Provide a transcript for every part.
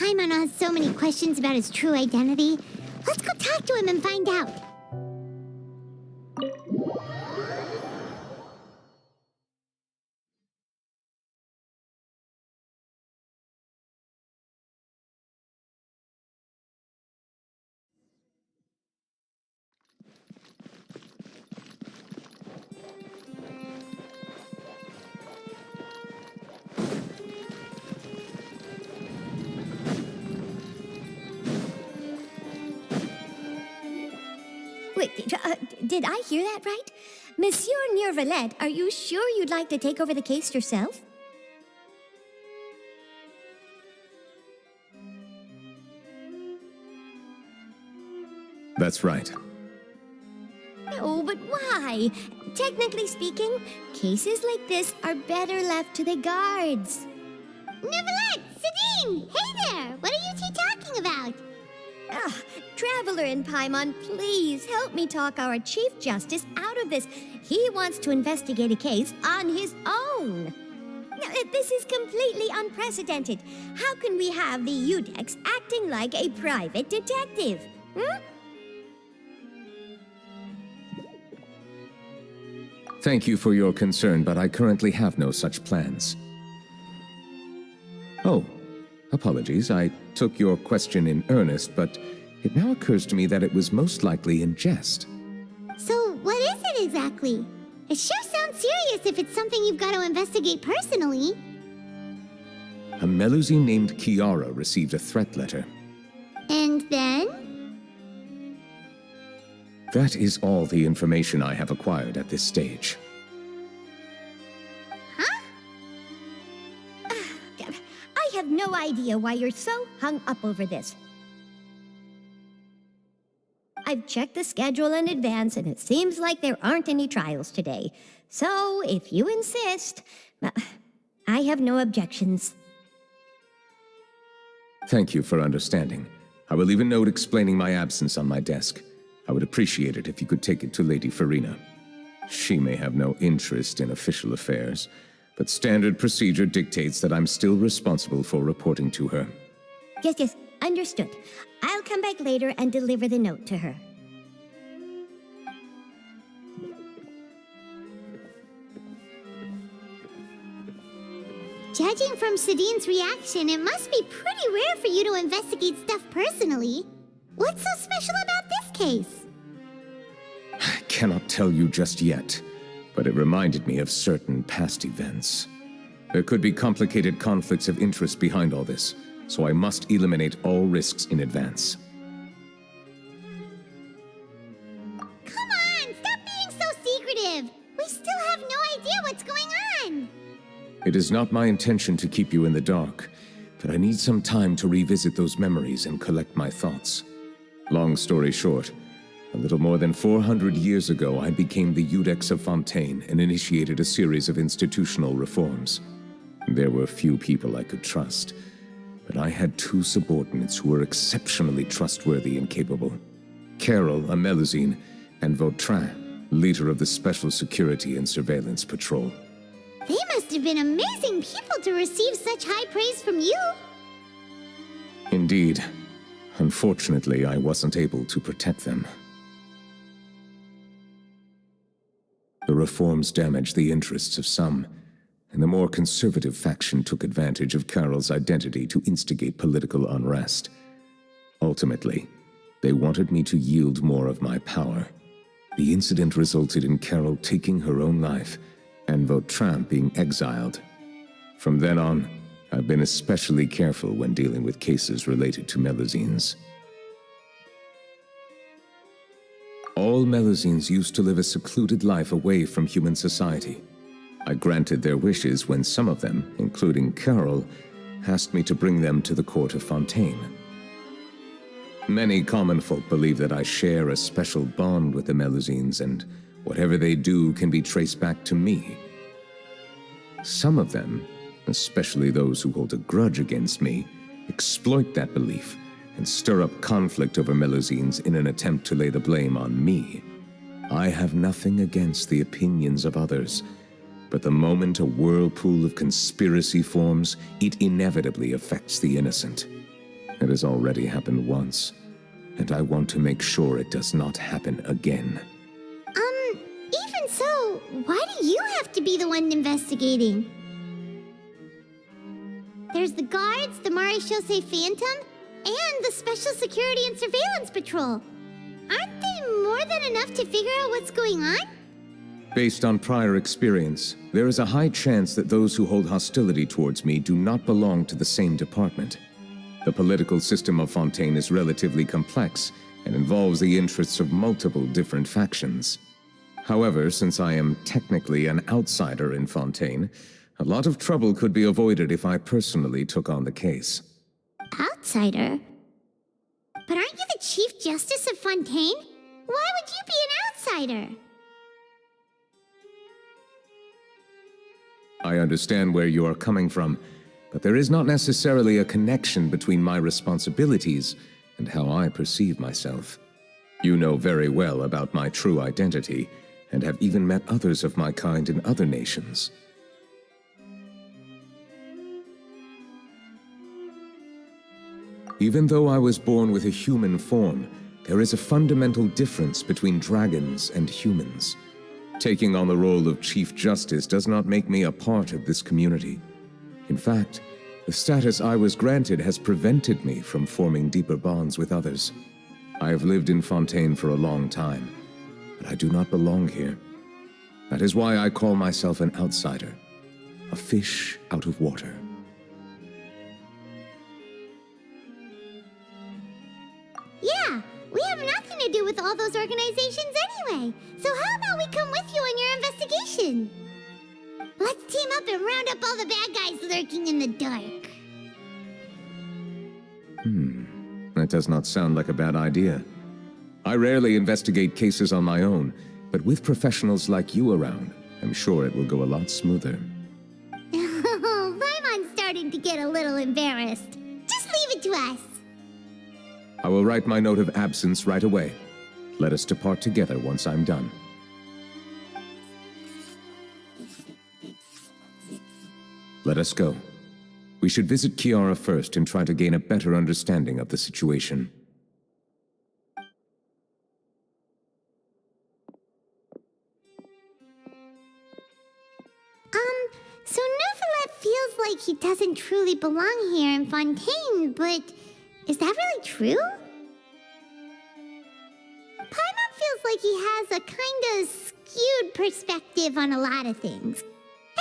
Paimon has so many questions about his true identity. Let's go talk to him and find out. Wait, did I hear that right? Monsieur Neuvillette, are you sure you'd like to take over the case yourself? That's right. Oh, but why? Technically speaking, cases like this are better left to the guards. Neuvillette! Sidine! Hey there! What are you two talking about? Traveler in Paimon, please help me talk our Chief Justice out of this. He wants to investigate a case on his own. Now, this is completely unprecedented. How can we have the Udex acting like a private detective? Thank you for your concern, but I currently have no such plans. Oh, apologies. I took your question in earnest, but it now occurs to me that it was most likely in jest. So, what is it exactly? It sure sounds serious if it's something you've got to investigate personally. A Melusine named Kiara received a threat letter. And then? That is all the information I have acquired at this stage. Huh? I have no idea why you're so hung up over this. I've checked the schedule in advance, and it seems like there aren't any trials today. So, if you insist, I have no objections. Thank you for understanding. I will leave a note explaining my absence on my desk. I would appreciate it if you could take it to Lady Farina. She may have no interest in official affairs, but standard procedure dictates that I'm still responsible for reporting to her. Yes, understood. I'll come back later and deliver the note to her. Judging from Sidine's reaction, it must be pretty rare for you to investigate stuff personally. What's so special about this case? I cannot tell you just yet, but it reminded me of certain past events. There could be complicated conflicts of interest behind all this, so I must eliminate all risks in advance. Come on, stop being so secretive! We still have no idea what's going on! It is not my intention to keep you in the dark, but I need some time to revisit those memories and collect my thoughts. Long story short, a little more than 400 years ago, I became the Udex of Fontaine and initiated a series of institutional reforms. There were few people I could trust, but I had two subordinates who were exceptionally trustworthy and capable. Carol, a Melusine, and Vautrin, leader of the Special Security and Surveillance Patrol. They must have been amazing people to receive such high praise from you! Indeed. Unfortunately, I wasn't able to protect them. The reforms damaged the interests of some, and the more conservative faction took advantage of Carol's identity to instigate political unrest. Ultimately, they wanted me to yield more of my power. The incident resulted in Carol taking her own life, and Vautrin being exiled. From then on, I've been especially careful when dealing with cases related to Melusines. All Melusines used to live a secluded life away from human society. I granted their wishes when some of them, including Carol, asked me to bring them to the court of Fontaine. Many common folk believe that I share a special bond with the Melusines, and whatever they do can be traced back to me. Some of them, especially those who hold a grudge against me, exploit that belief and stir up conflict over Melusines in an attempt to lay the blame on me. I have nothing against the opinions of others, but the moment a whirlpool of conspiracy forms, it inevitably affects the innocent. It has already happened once, and I want to make sure it does not happen again. Even so, why do you have to be the one investigating? There's the guards, the miHoYo Phantom, and the Special Security and Surveillance Patrol. Aren't they more than enough to figure out what's going on? Based on prior experience, there is a high chance that those who hold hostility towards me do not belong to the same department. The political system of Fontaine is relatively complex and involves the interests of multiple different factions. However, since I am technically an outsider in Fontaine, a lot of trouble could be avoided if I personally took on the case. Outsider? But aren't you the Chief Justice of Fontaine? Why would you be an outsider? I understand where you are coming from, but there is not necessarily a connection between my responsibilities and how I perceive myself. You know very well about my true identity, and have even met others of my kind in other nations. Even though I was born with a human form, there is a fundamental difference between dragons and humans. Taking on the role of Chief Justice does not make me a part of this community. In fact, the status I was granted has prevented me from forming deeper bonds with others. I have lived in Fontaine for a long time, but I do not belong here. That is why I call myself an outsider, a fish out of water. Yeah, we have nothing to do with all those organizations anyway. So how about we come with you on your investigation? Let's team up and round up all the bad guys lurking in the dark. That does not sound like a bad idea. I rarely investigate cases on my own, but with professionals like you around, I'm sure it will go a lot smoother. Oh, Paimon's starting to get a little embarrassed. Just leave it to us. I will write my note of absence right away. Let us depart together once I'm done. Let us go. We should visit Kiara first and try to gain a better understanding of the situation. So Neuvillette feels like he doesn't truly belong here in Fontaine, but is that really true? Paimon feels like he has a kinda skewed perspective on a lot of things.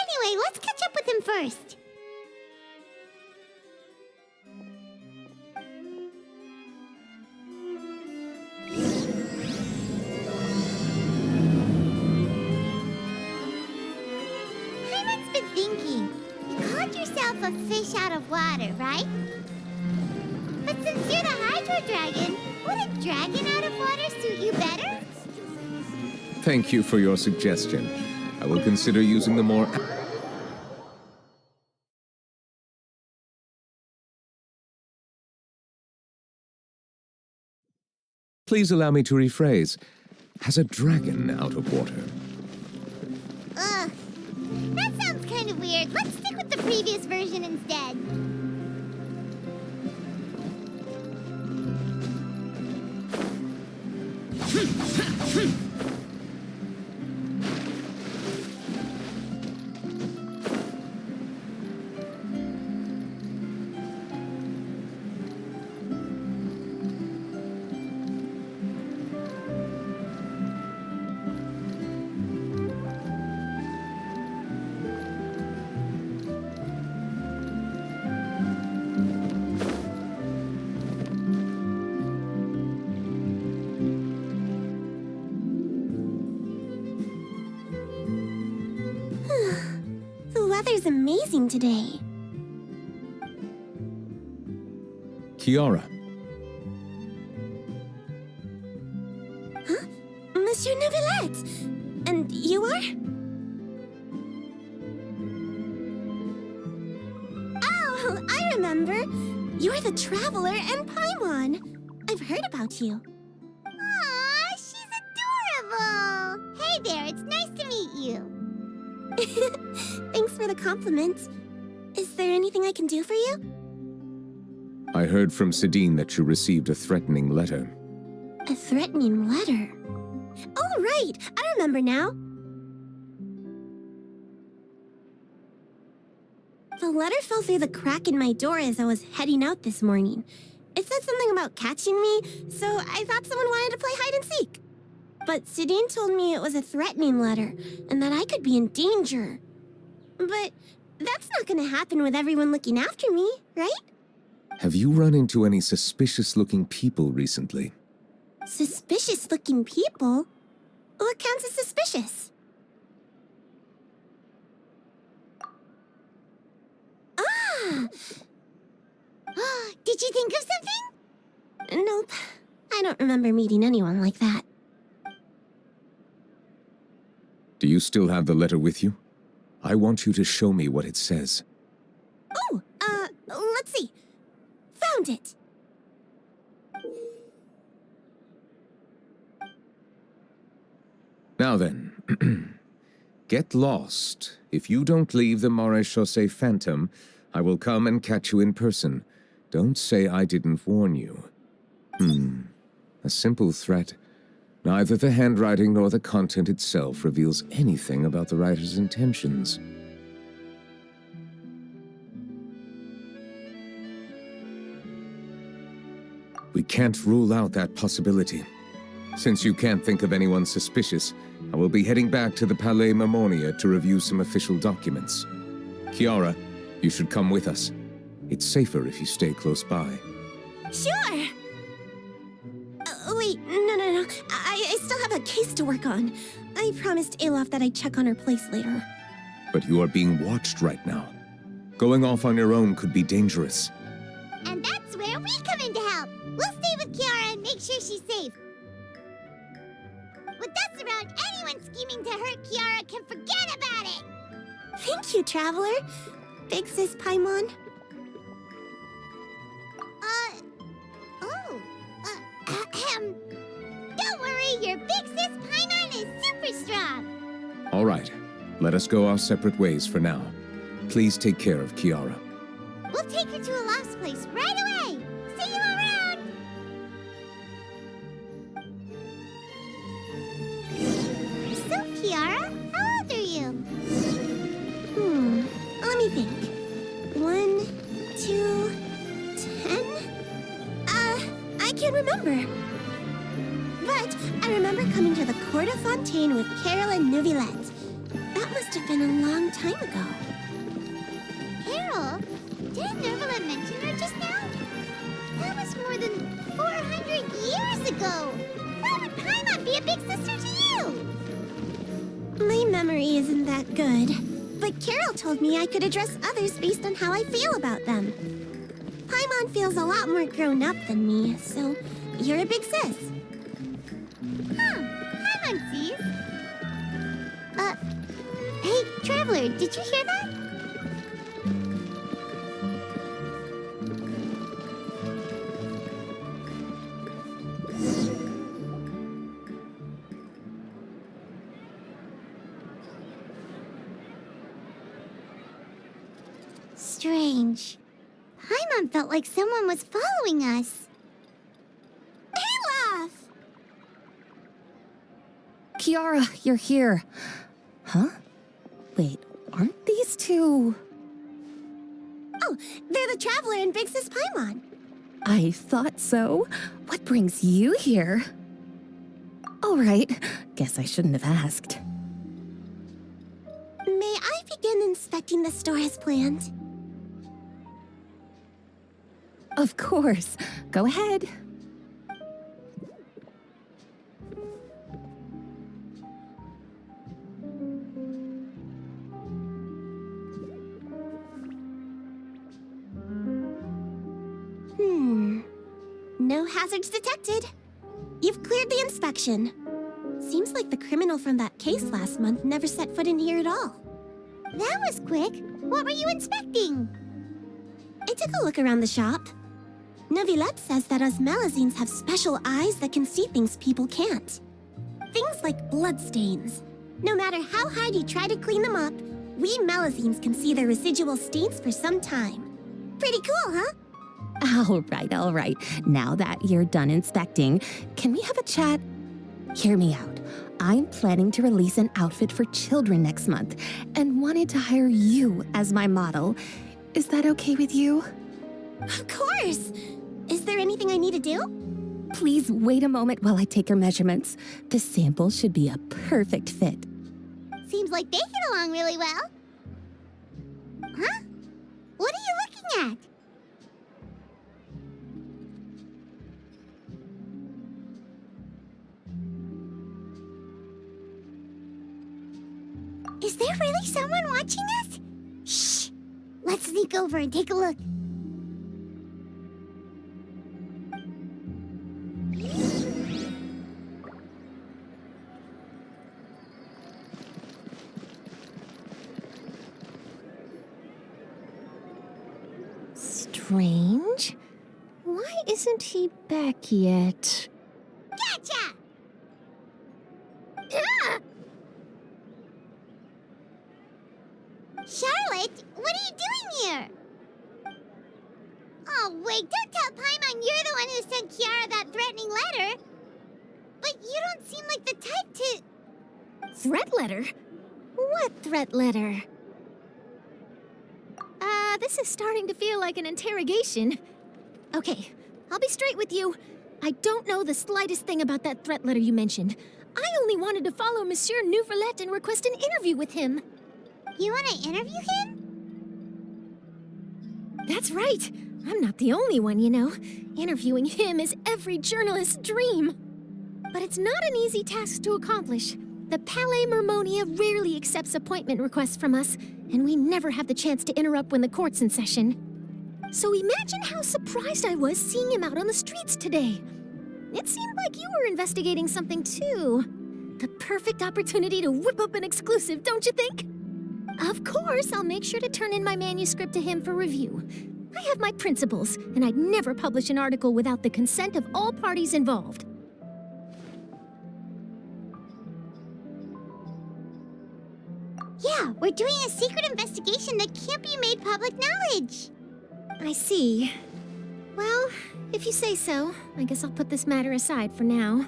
Anyway, let's catch up with him first. Paimon's been thinking. You called yourself a fish out of water, right? But since you're the Hydro Dragon, would a dragon out of water suit you better? Thank you for your suggestion. I will consider using the more... Please allow me to rephrase. Has a dragon out of water? Ugh. That sounds kind of weird. Let's stick with the previous version instead. The weather's amazing today. Kiara. Huh? Monsieur Neuvillette! And you are? Oh, I remember. You're the Traveler and Paimon. I've heard about you. Aw, she's adorable! Hey there, it's nice to meet you. Thanks for the compliment. Is there anything I can do for you? I heard from Sidine that you received a threatening letter. A threatening letter? Oh, right! I remember now. The letter fell through the crack in my door as I was heading out this morning. It said something about catching me, so I thought someone wanted to play hide and seek. But Sidine told me it was a threatening letter, and that I could be in danger. But that's not gonna happen with everyone looking after me, right? Have you run into any suspicious-looking people recently? Suspicious-looking people? What counts as suspicious? Ah! Did you think of something? Nope. I don't remember meeting anyone like that. Do you still have the letter with you? I want you to show me what it says. Oh, let's see. Found it. Now then, get lost. If you don't leave the Maréchaussée Phantom, I will come and catch you in person. Don't say I didn't warn you. A simple threat. Neither the handwriting nor the content itself reveals anything about the writer's intentions. We can't rule out that possibility. Since you can't think of anyone suspicious, I will be heading back to the Palais Mermonia to review some official documents. Kiara, you should come with us. It's safer if you stay close by. Sure! Wait, no. I still have a case to work on. I promised Alof that I'd check on her place later. But you are being watched right now. Going off on your own could be dangerous. And that's where we come in to help. We'll stay with Kiara and make sure she's safe. With us around, anyone scheming to hurt Kiara can forget about it! Thank you, Traveler. Big Sis Paimon. Don't worry, your big sis Paimon is super strong! All right, let us go our separate ways for now. Please take care of Kiara. We'll take her to Olaf's place right away! See you around! So, Kiara, how old are you? Let me think. 1, 2, 10? I can't remember. But I remember coming to the Court of Fontaine with Carol and Neuvillette. That must have been a long time ago. Carol? Didn't Neuvillette mention her just now? That was more than 400 years ago! Why would Paimon be a big sister to you? My memory isn't that good. But Carol told me I could address others based on how I feel about them. Paimon feels a lot more grown up than me, so you're a big sis. Paimon sees. Hey, Traveler, did you hear that? Strange. Paimon felt like someone was following us. Olaf! Kiara, you're here. Huh? Wait, aren't these two... Oh, they're the Traveler and Big Sis Paimon. I thought so. What brings you here? All right, guess I shouldn't have asked. May I begin inspecting the store as planned? Of course. Go ahead. No hazards detected. You've cleared the inspection. Seems like the criminal from that case last month never set foot in here at all. That was quick. What were you inspecting? I took a look around the shop. Neuvillette says that us Melazines have special eyes that can see things people can't. Things like bloodstains. No matter how hard you try to clean them up, we Melazines can see their residual stains for some time. Pretty cool, huh? All right. Now that you're done inspecting, can we have a chat? Hear me out. I'm planning to release an outfit for children next month and wanted to hire you as my model. Is that okay with you? Of course! Is there anything I need to do? Please wait a moment while I take your measurements. The sample should be a perfect fit. Seems like they get along really well. Huh? What are you looking at? Is there really someone watching us? Shh! Let's sneak over and take a look. Strange. Why isn't he back yet? Gotcha! Charlotte, what are you doing here? Oh, wait, don't tell Paimon you're the one who sent Kiara that threatening letter. But you don't seem like the type to... Threat letter? What threat letter? This is starting to feel like an interrogation. Okay, I'll be straight with you. I don't know the slightest thing about that threat letter you mentioned. I only wanted to follow Monsieur Neuvillette and request an interview with him. You want to interview him? That's right. I'm not the only one, you know. Interviewing him is every journalist's dream. But it's not an easy task to accomplish. The Palais Mermonia rarely accepts appointment requests from us, and we never have the chance to interrupt when the court's in session. So imagine how surprised I was seeing him out on the streets today. It seemed like you were investigating something too. The perfect opportunity to whip up an exclusive, don't you think? Of course, I'll make sure to turn in my manuscript to him for review. I have my principles, and I'd never publish an article without the consent of all parties involved. Yeah, we're doing a secret investigation that can't be made public knowledge. I see. Well, if you say so, I guess I'll put this matter aside for now.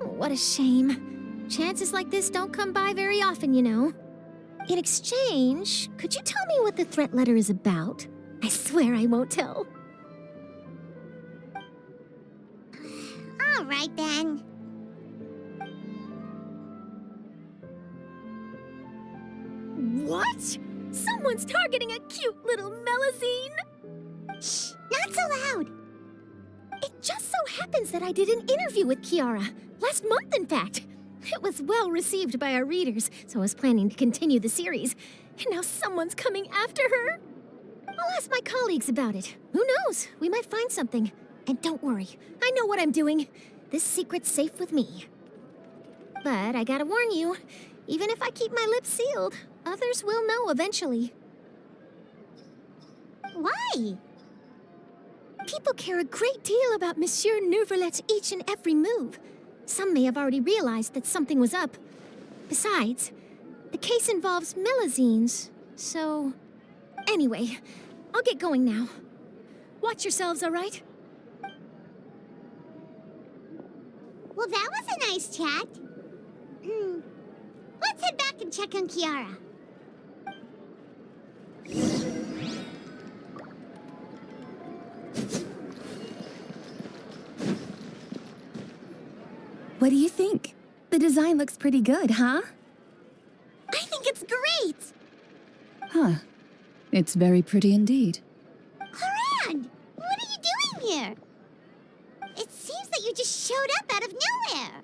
What a shame. Chances like this don't come by very often, you know. In exchange, could you tell me what the threat letter is about? I swear I won't tell. All right, then. What? Someone's targeting a cute little Melazine? Shh, not so loud. It just so happens that I did an interview with Kiara. Last month, in fact. It was well received by our readers, so I was planning to continue the series. And now someone's coming after her. I'll ask my colleagues about it. Who knows? We might find something. And don't worry, I know what I'm doing. This secret's safe with me. But I gotta warn you, even if I keep my lips sealed, others will know eventually. Why? People care a great deal about Monsieur Neuvillette's each and every move. Some may have already realized that something was up. Besides, the case involves Melazines, so... Anyway, I'll get going now. Watch yourselves, all right? Well, that was a nice chat. Let's head back and check on Kiara. What do you think? The design looks pretty good, huh? I think it's great! Huh. It's very pretty indeed. Haran! What are you doing here? It seems that you just showed up out of nowhere.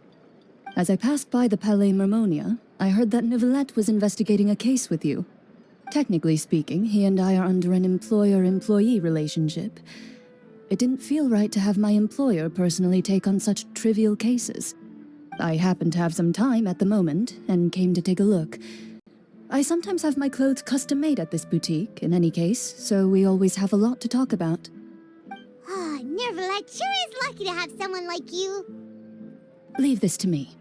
As I passed by the Palais Mermonia, I heard that Neuvillette was investigating a case with you. Technically speaking, he and I are under an employer-employee relationship. It didn't feel right to have my employer personally take on such trivial cases. I happened to have some time at the moment, and came to take a look. I sometimes have my clothes custom-made at this boutique, in any case, so we always have a lot to talk about. Ah, Neuvillette sure is lucky to have someone like you. Leave this to me.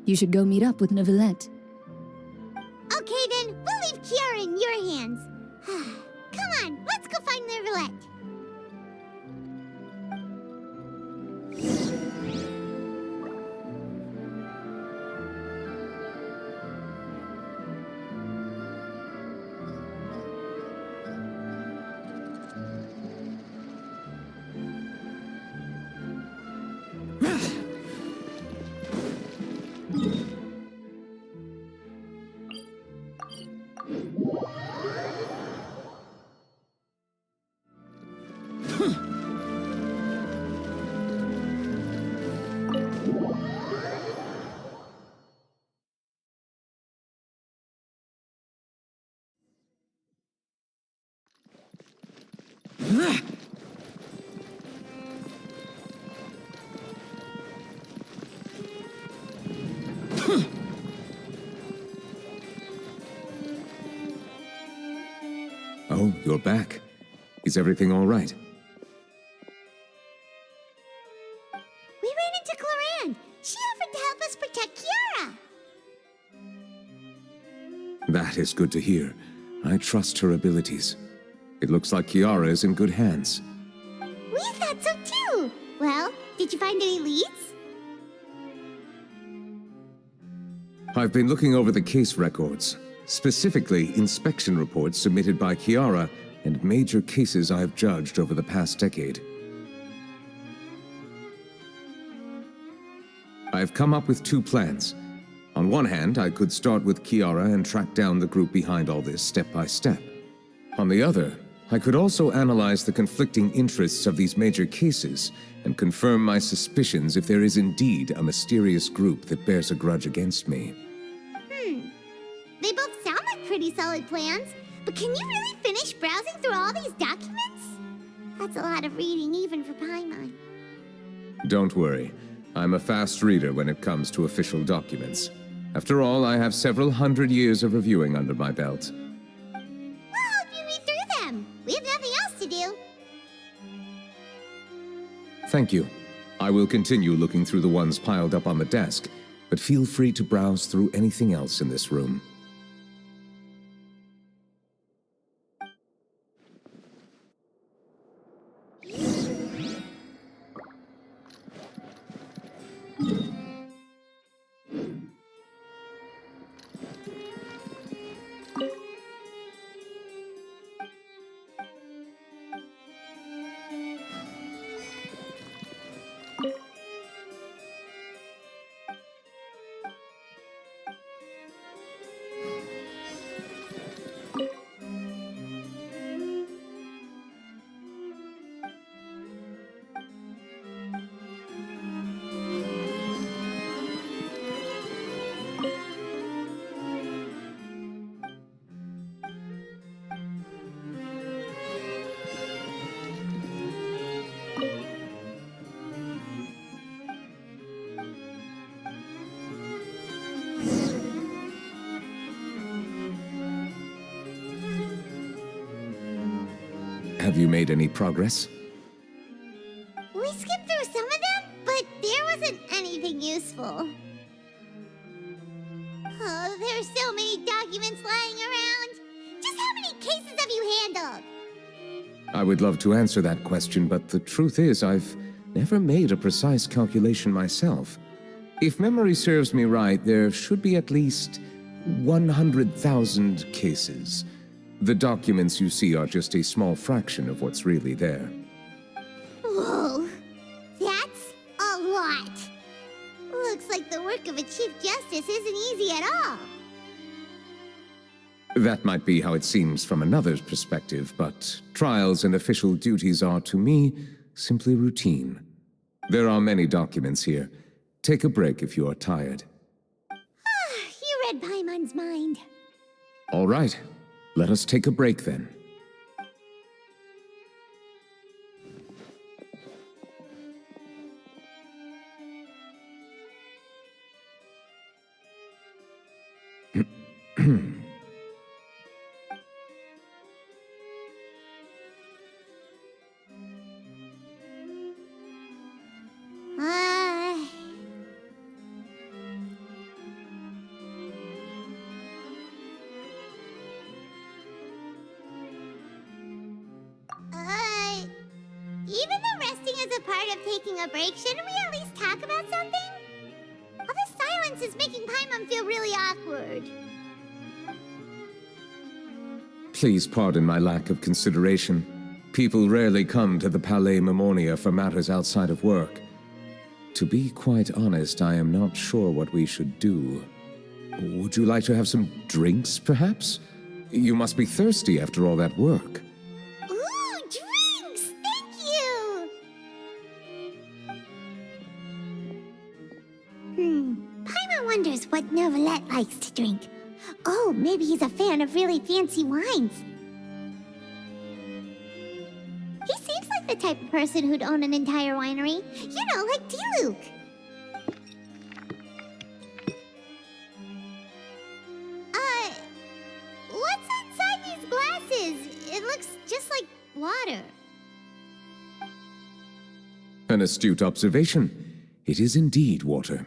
You should go meet up with Neuvillette. Okay, then, we'll leave Kiara in your hands. Come on, let's go find Neuvillette. Oh, you're back. Is everything all right? We ran into Cloran. She offered to help us protect Kiara. That is good to hear. I trust her abilities. It looks like Kiara is in good hands. We thought so too. Well, did you find any leads? I've been looking over the case records, specifically inspection reports submitted by Kiara and major cases I've judged over the past decade. I've come up with two plans. On one hand, I could start with Kiara and track down the group behind all this step by step. On the other, I could also analyze the conflicting interests of these major cases and confirm my suspicions if there is indeed a mysterious group that bears a grudge against me. They both sound like pretty solid plans, but can you really finish browsing through all these documents? That's a lot of reading even for Paimon. Don't worry. I'm a fast reader when it comes to official documents. After all, I have several hundred years of reviewing under my belt. We'll help you read through them. We have nothing else to do. Thank you. I will continue looking through the ones piled up on the desk, but feel free to browse through anything else in this room. Have you made any progress? We skipped through some of them, but there wasn't anything useful. Oh, there's so many documents lying around. Just how many cases have you handled? I would love to answer that question, but the truth is I've never made a precise calculation myself. If memory serves me right, there should be at least 100,000 cases. The documents you see are just a small fraction of what's really there. Whoa, that's a lot. Looks like the work of a Chief Justice isn't easy at all. That might be how it seems from another's perspective, but trials and official duties are, to me, simply routine. There are many documents here. Take a break if you are tired. You read Paimon's mind. All right. Let us take a break then. Even though resting is a part of taking a break, shouldn't we at least talk about something? All this silence is making Paimon feel really awkward. Please pardon my lack of consideration. People rarely come to the Palais Mermonia for matters outside of work. To be quite honest, I am not sure what we should do. Would you like to have some drinks, perhaps? You must be thirsty after all that work. Ooh, drinks! Thank you! Paimon wonders what Neuvillette likes to drink. Oh, maybe he's a fan of really fancy wines. He the type of person who'd own an entire winery. You know, like T-Luke. What's inside these glasses? It looks just like water. An astute observation. It is indeed water.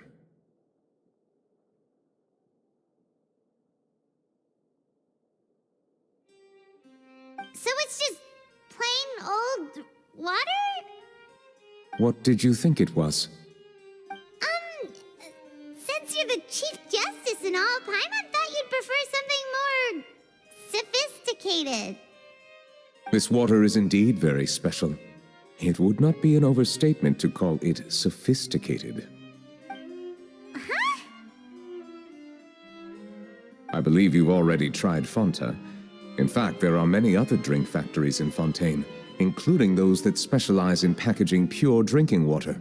So it's just plain old water? What did you think it was? Since you're the Chief Justice and all, Paimon thought you'd prefer something more sophisticated. This water is indeed very special. It would not be an overstatement to call it sophisticated. Huh? I believe you've already tried Fonta. In fact, there are many other drink factories in Fontaine, including those that specialize in packaging pure drinking water.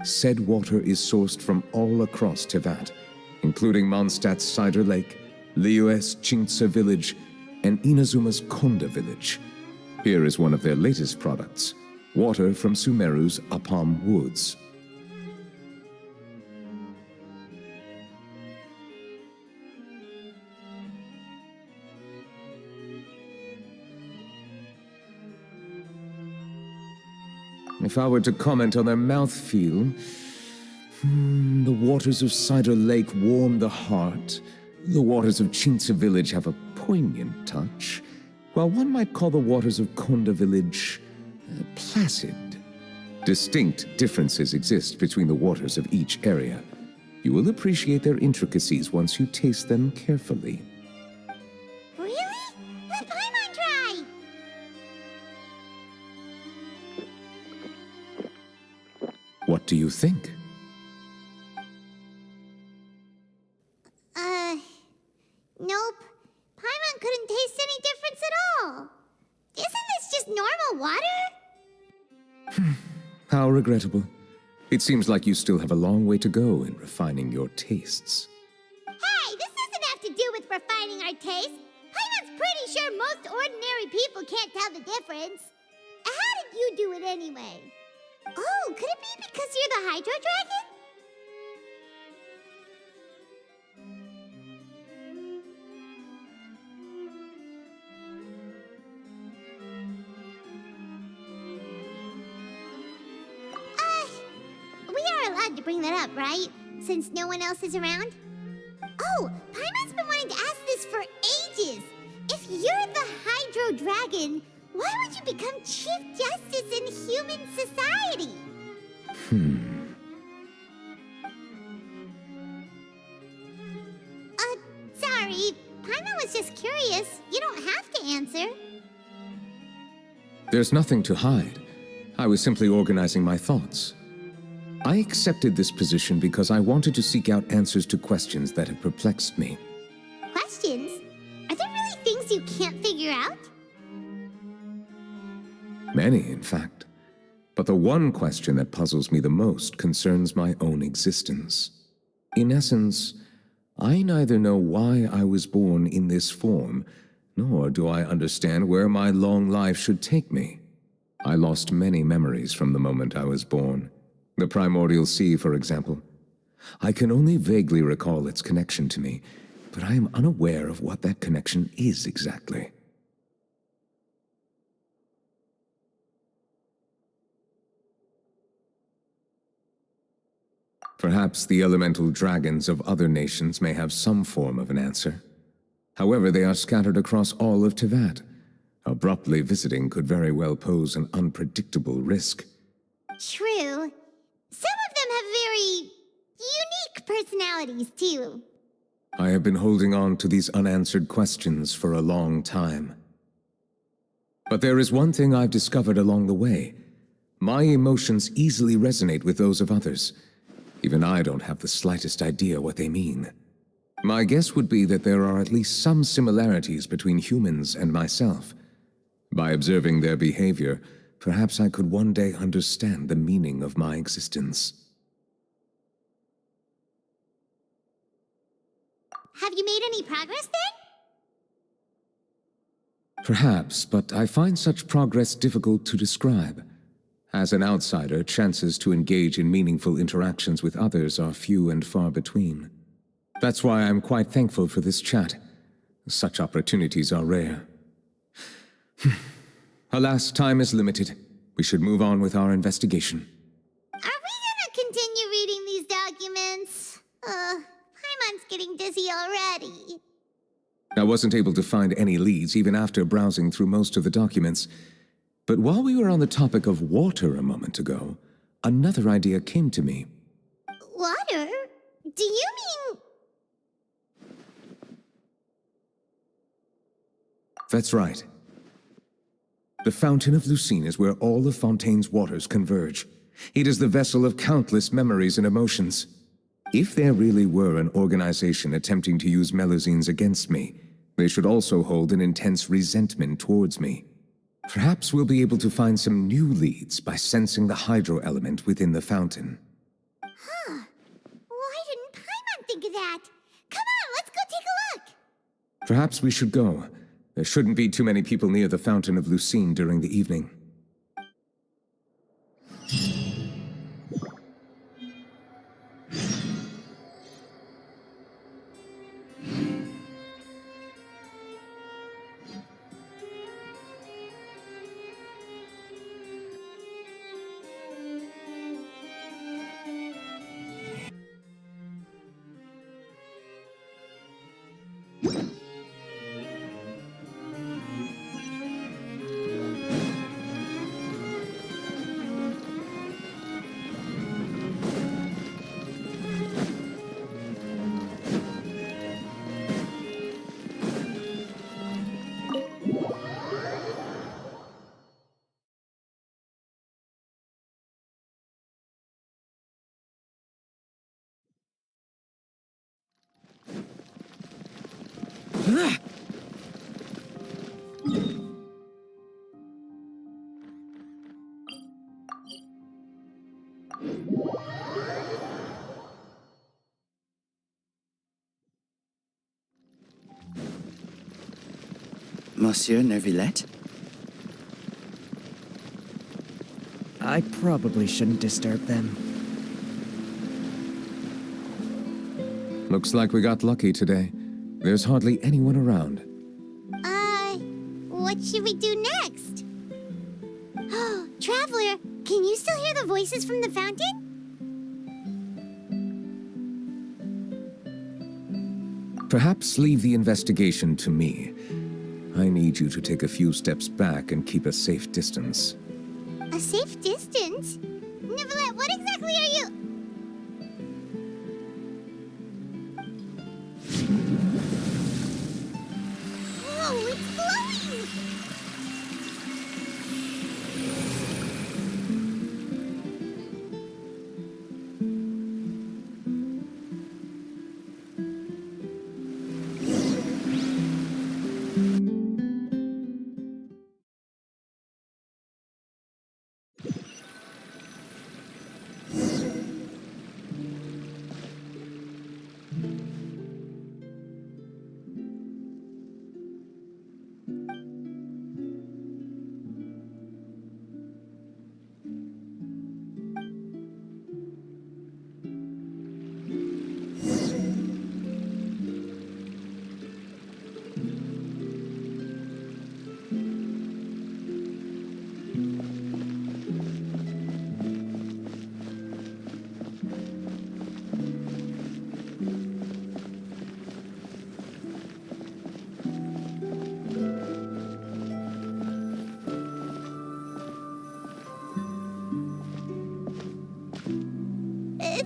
Said water is sourced from all across Tevat, including Mondstadt's Cider Lake, Liyue's Chingtse village, and Inazuma's Konda village. Here is one of their latest products, water from Sumeru's Apam Woods. If I were to comment on their mouthfeel, the waters of Cider Lake warm the heart. The waters of Chingtse village have a poignant touch, while one might call the waters of Konda village placid. Distinct differences exist between the waters of each area. You will appreciate their intricacies once you taste them carefully. Really? Let Paimon try! What do you think? Nope. Paimon couldn't taste any difference at all. Isn't this just normal water? How regrettable. It seems like you still have a long way to go in refining your tastes. Hey, this doesn't have to do with refining our taste. Paimon's pretty sure most ordinary people can't tell the difference. How did you do it anyway? Oh, could it be because you're the Hydro Dragon? We are allowed to bring that up, right? Since no one else is around? Oh, Paimon's been wanting to ask this for ages. If you're the Hydro Dragon, why would you become Chief Justice in human society? Sorry. Paimon was just curious. You don't have to answer. There's nothing to hide. I was simply organizing my thoughts. I accepted this position because I wanted to seek out answers to questions that have perplexed me. Questions? Are there really things you can't figure out? Many, in fact. But the one question that puzzles me the most concerns my own existence. In essence, I neither know why I was born in this form, nor do I understand where my long life should take me. I lost many memories from the moment I was born. The primordial sea, for example. I can only vaguely recall its connection to me, but I am unaware of what that connection is exactly. Perhaps the elemental dragons of other nations may have some form of an answer. However, they are scattered across all of Tevat. Abruptly visiting could very well pose an unpredictable risk. True. Some of them have very unique personalities, too. I have been holding on to these unanswered questions for a long time. But there is one thing I've discovered along the way. My emotions easily resonate with those of others. Even I don't have the slightest idea what they mean. My guess would be that there are at least some similarities between humans and myself. By observing their behavior, perhaps I could one day understand the meaning of my existence. Have you made any progress then? Perhaps, but I find such progress difficult to describe. As an outsider, chances to engage in meaningful interactions with others are few and far between. That's why I'm quite thankful for this chat. Such opportunities are rare. Alas, time is limited. We should move on with our investigation. Are we gonna continue reading these documents? Paimon's getting dizzy already. I wasn't able to find any leads even after browsing through most of the documents. But while we were on the topic of water a moment ago, another idea came to me. Water? Do you mean... That's right. The Fountain of Lucine is where all of Fontaine's waters converge. It is the vessel of countless memories and emotions. If there really were an organization attempting to use Melusines against me, they should also hold an intense resentment towards me. Perhaps we'll be able to find some new leads by sensing the hydro element within the fountain. Huh. Why didn't Paimon think of that? Come on, let's go take a look! Perhaps we should go. There shouldn't be too many people near the Fountain of Lucine during the evening. Monsieur Neuvillette? I probably shouldn't disturb them. Looks like we got lucky today. There's hardly anyone around. What should we do next? Oh, Traveler, can you still hear the voices from the fountain? Perhaps leave the investigation to me. I need you to take a few steps back and keep a safe distance. A safe distance? Neuvillette, what exactly are you... Whoa, it's glowing!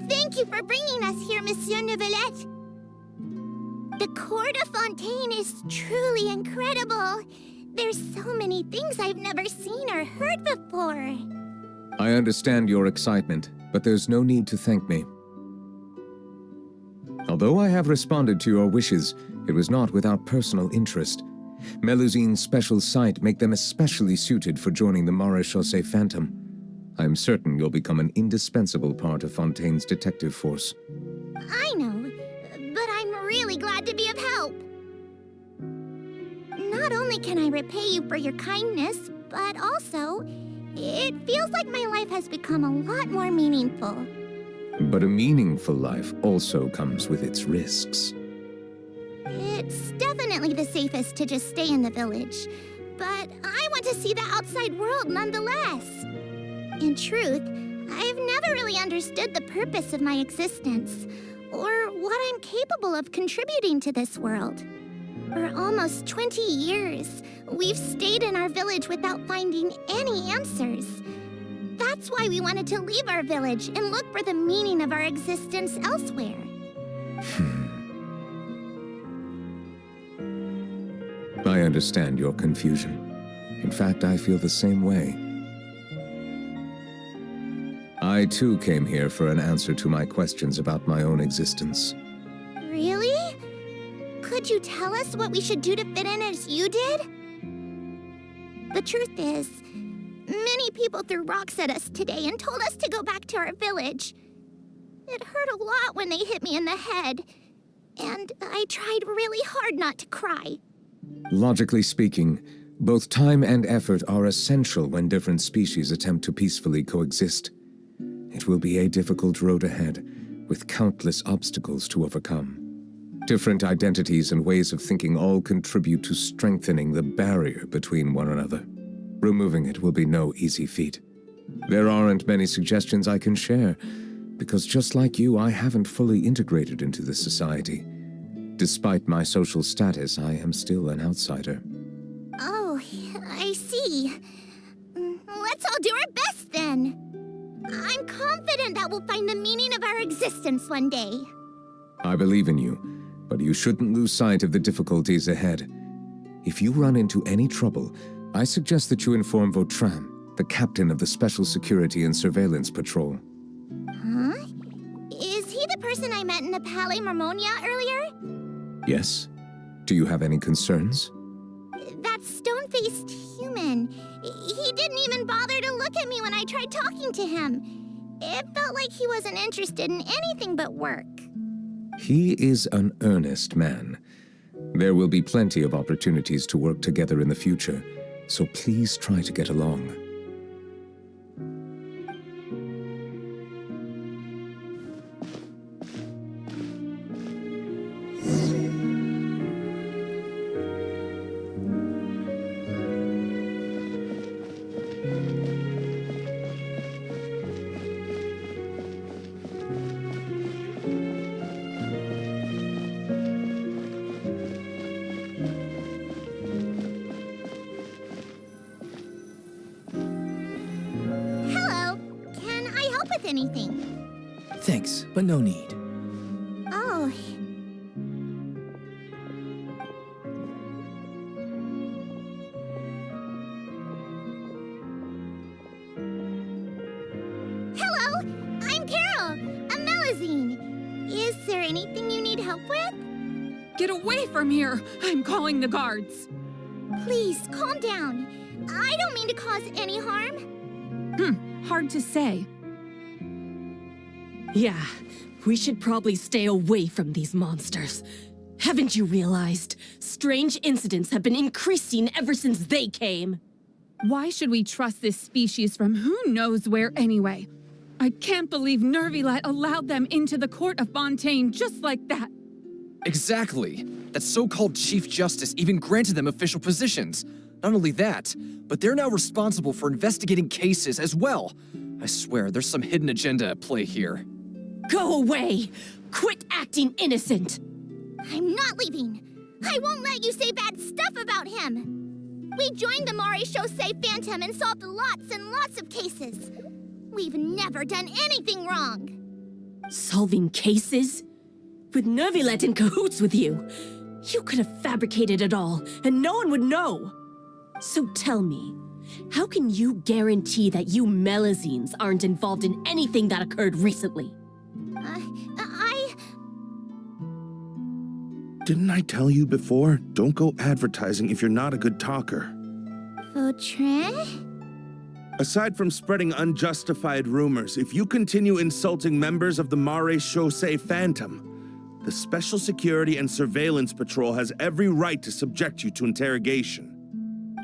Thank you for bringing us here, Monsieur Neuvillette. The Court of Fontaine is truly incredible. There's so many things I've never seen or heard before. I understand your excitement, but there's no need to thank me. Although I have responded to your wishes, it was not without personal interest. Melusine's special sight make them especially suited for joining the Maréchaussée Phantom. I'm certain you'll become an indispensable part of Fontaine's detective force. I know, but I'm really glad to be of help. Not only can I repay you for your kindness, but also, It feels like my life has become a lot more meaningful. But a meaningful life also comes with its risks. It's definitely the safest to just stay in the village, but I want to see the outside world nonetheless. In truth, I've never really understood the purpose of my existence, or what I'm capable of contributing to this world. For almost 20 years, we've stayed in our village without finding any answers. That's why we wanted to leave our village and look for the meaning of our existence elsewhere. I understand your confusion. In fact, I feel the same way. I too came here for an answer to my questions about my own existence. Really? Could you tell us what we should do to fit in as you did? The truth is, many people threw rocks at us today and told us to go back to our village. It hurt a lot when they hit me in the head, and I tried really hard not to cry. Logically speaking, both time and effort are essential when different species attempt to peacefully coexist. It will be a difficult road ahead, with countless obstacles to overcome. Different identities and ways of thinking all contribute to strengthening the barrier between one another. Removing it will be no easy feat. There aren't many suggestions I can share, because just like you, I haven't fully integrated into this society. Despite my social status, I am still an outsider. Oh, I see. Let's all do our best then. I'm confident that we'll find the meaning of our existence one day. I believe in you, but you shouldn't lose sight of the difficulties ahead. If you run into any trouble, I suggest that you inform Vautrin, the captain of the Special Security and Surveillance Patrol. Huh? Is he the person I met in the Palais Marmonia earlier? Yes? Do you have any concerns? That stone-faced human. He didn't even bother to look at me when I tried talking to him. It felt like he wasn't interested in anything but work. He is an earnest man. There will be plenty of opportunities to work together in the future, so please try to get along. Hello. Can I help with anything? Thanks, but no need. Oh. Hello, I'm Carol, a Melazine. Is there anything you need help with? Get away from here! I'm calling the guards. Please, calm down. I don't mean to cause any harm. Hard to say. Yeah, we should probably stay away from these monsters. Haven't you realized? Strange incidents have been increasing ever since they came. Why should we trust this species from who knows where anyway? I can't believe Neuvillette allowed them into the court of Fontaine just like that. Exactly. That so-called Chief Justice even granted them official positions. Not only that, but they're now responsible for investigating cases as well. I swear, there's some hidden agenda at play here. Go away! Quit acting innocent! I'm not leaving. I won't let you say bad stuff about him. We joined the miHoYo Phantom and solved lots and lots of cases. We've never done anything wrong. Solving cases? With Neuvillette in cahoots with you? You could have fabricated it all, and no one would know. So tell me, how can you guarantee that you Melazines aren't involved in anything that occurred recently? Didn't I tell you before? Don't go advertising if you're not a good talker. Vautrin? Aside from spreading unjustified rumors, if you continue insulting members of the miHoYo Phantom, the Special Security and Surveillance Patrol has every right to subject you to interrogation.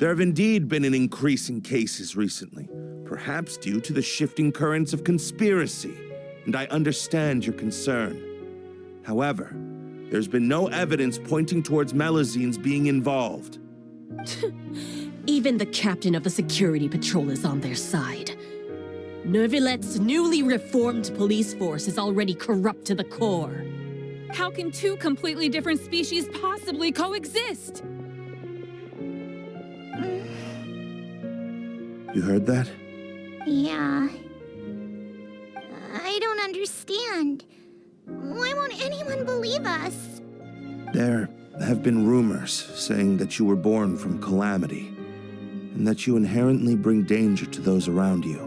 There have indeed been an increase in cases recently, perhaps due to the shifting currents of conspiracy, and I understand your concern. However, there's been no evidence pointing towards Melusines being involved. Even the captain of the security patrol is on their side. Neuvillette's newly reformed police force is already corrupt to the core. How can two completely different species possibly coexist? You heard that? Yeah. I don't understand. Why won't anyone believe us? There have been rumors saying that you were born from calamity, and that you inherently bring danger to those around you.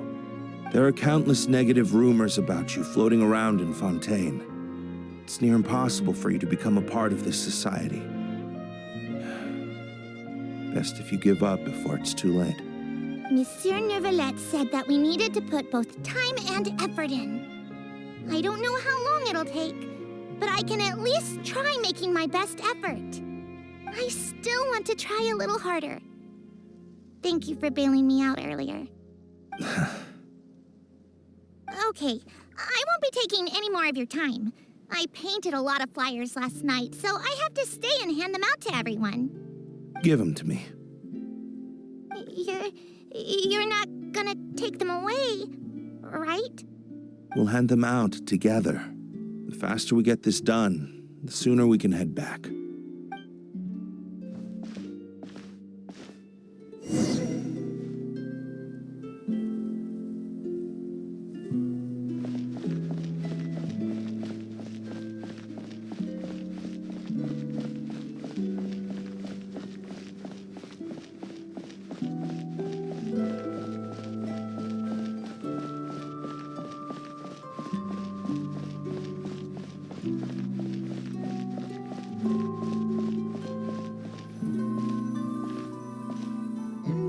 There are countless negative rumors about you floating around in Fontaine. It's near impossible for you to become a part of this society. Best if you give up before it's too late. Monsieur Neuvillette said that we needed to put both time and effort in. I don't know how long it'll take, but I can at least try making my best effort. I still want to try a little harder. Thank you for bailing me out earlier. Okay, I won't be taking any more of your time. I painted a lot of flyers last night, so I have to stay and hand them out to everyone. Give them to me. You're not gonna take them away, right? We'll hand them out together. The faster we get this done, the sooner we can head back.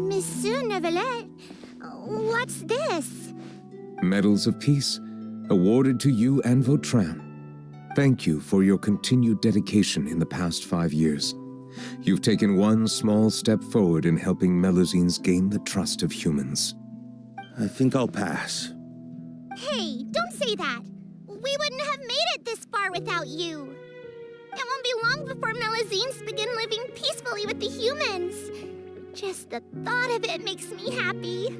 Monsieur Neuvillette, what's this? Medals of Peace, awarded to you and Vautrin. Thank you for your continued dedication in the past 5 years. You've taken one small step forward in helping Melusines gain the trust of humans. I think I'll pass. Hey, don't say that. We wouldn't have made it this far without you. It won't be long before Melusines begin living peacefully with the humans. Just the thought of it makes me happy.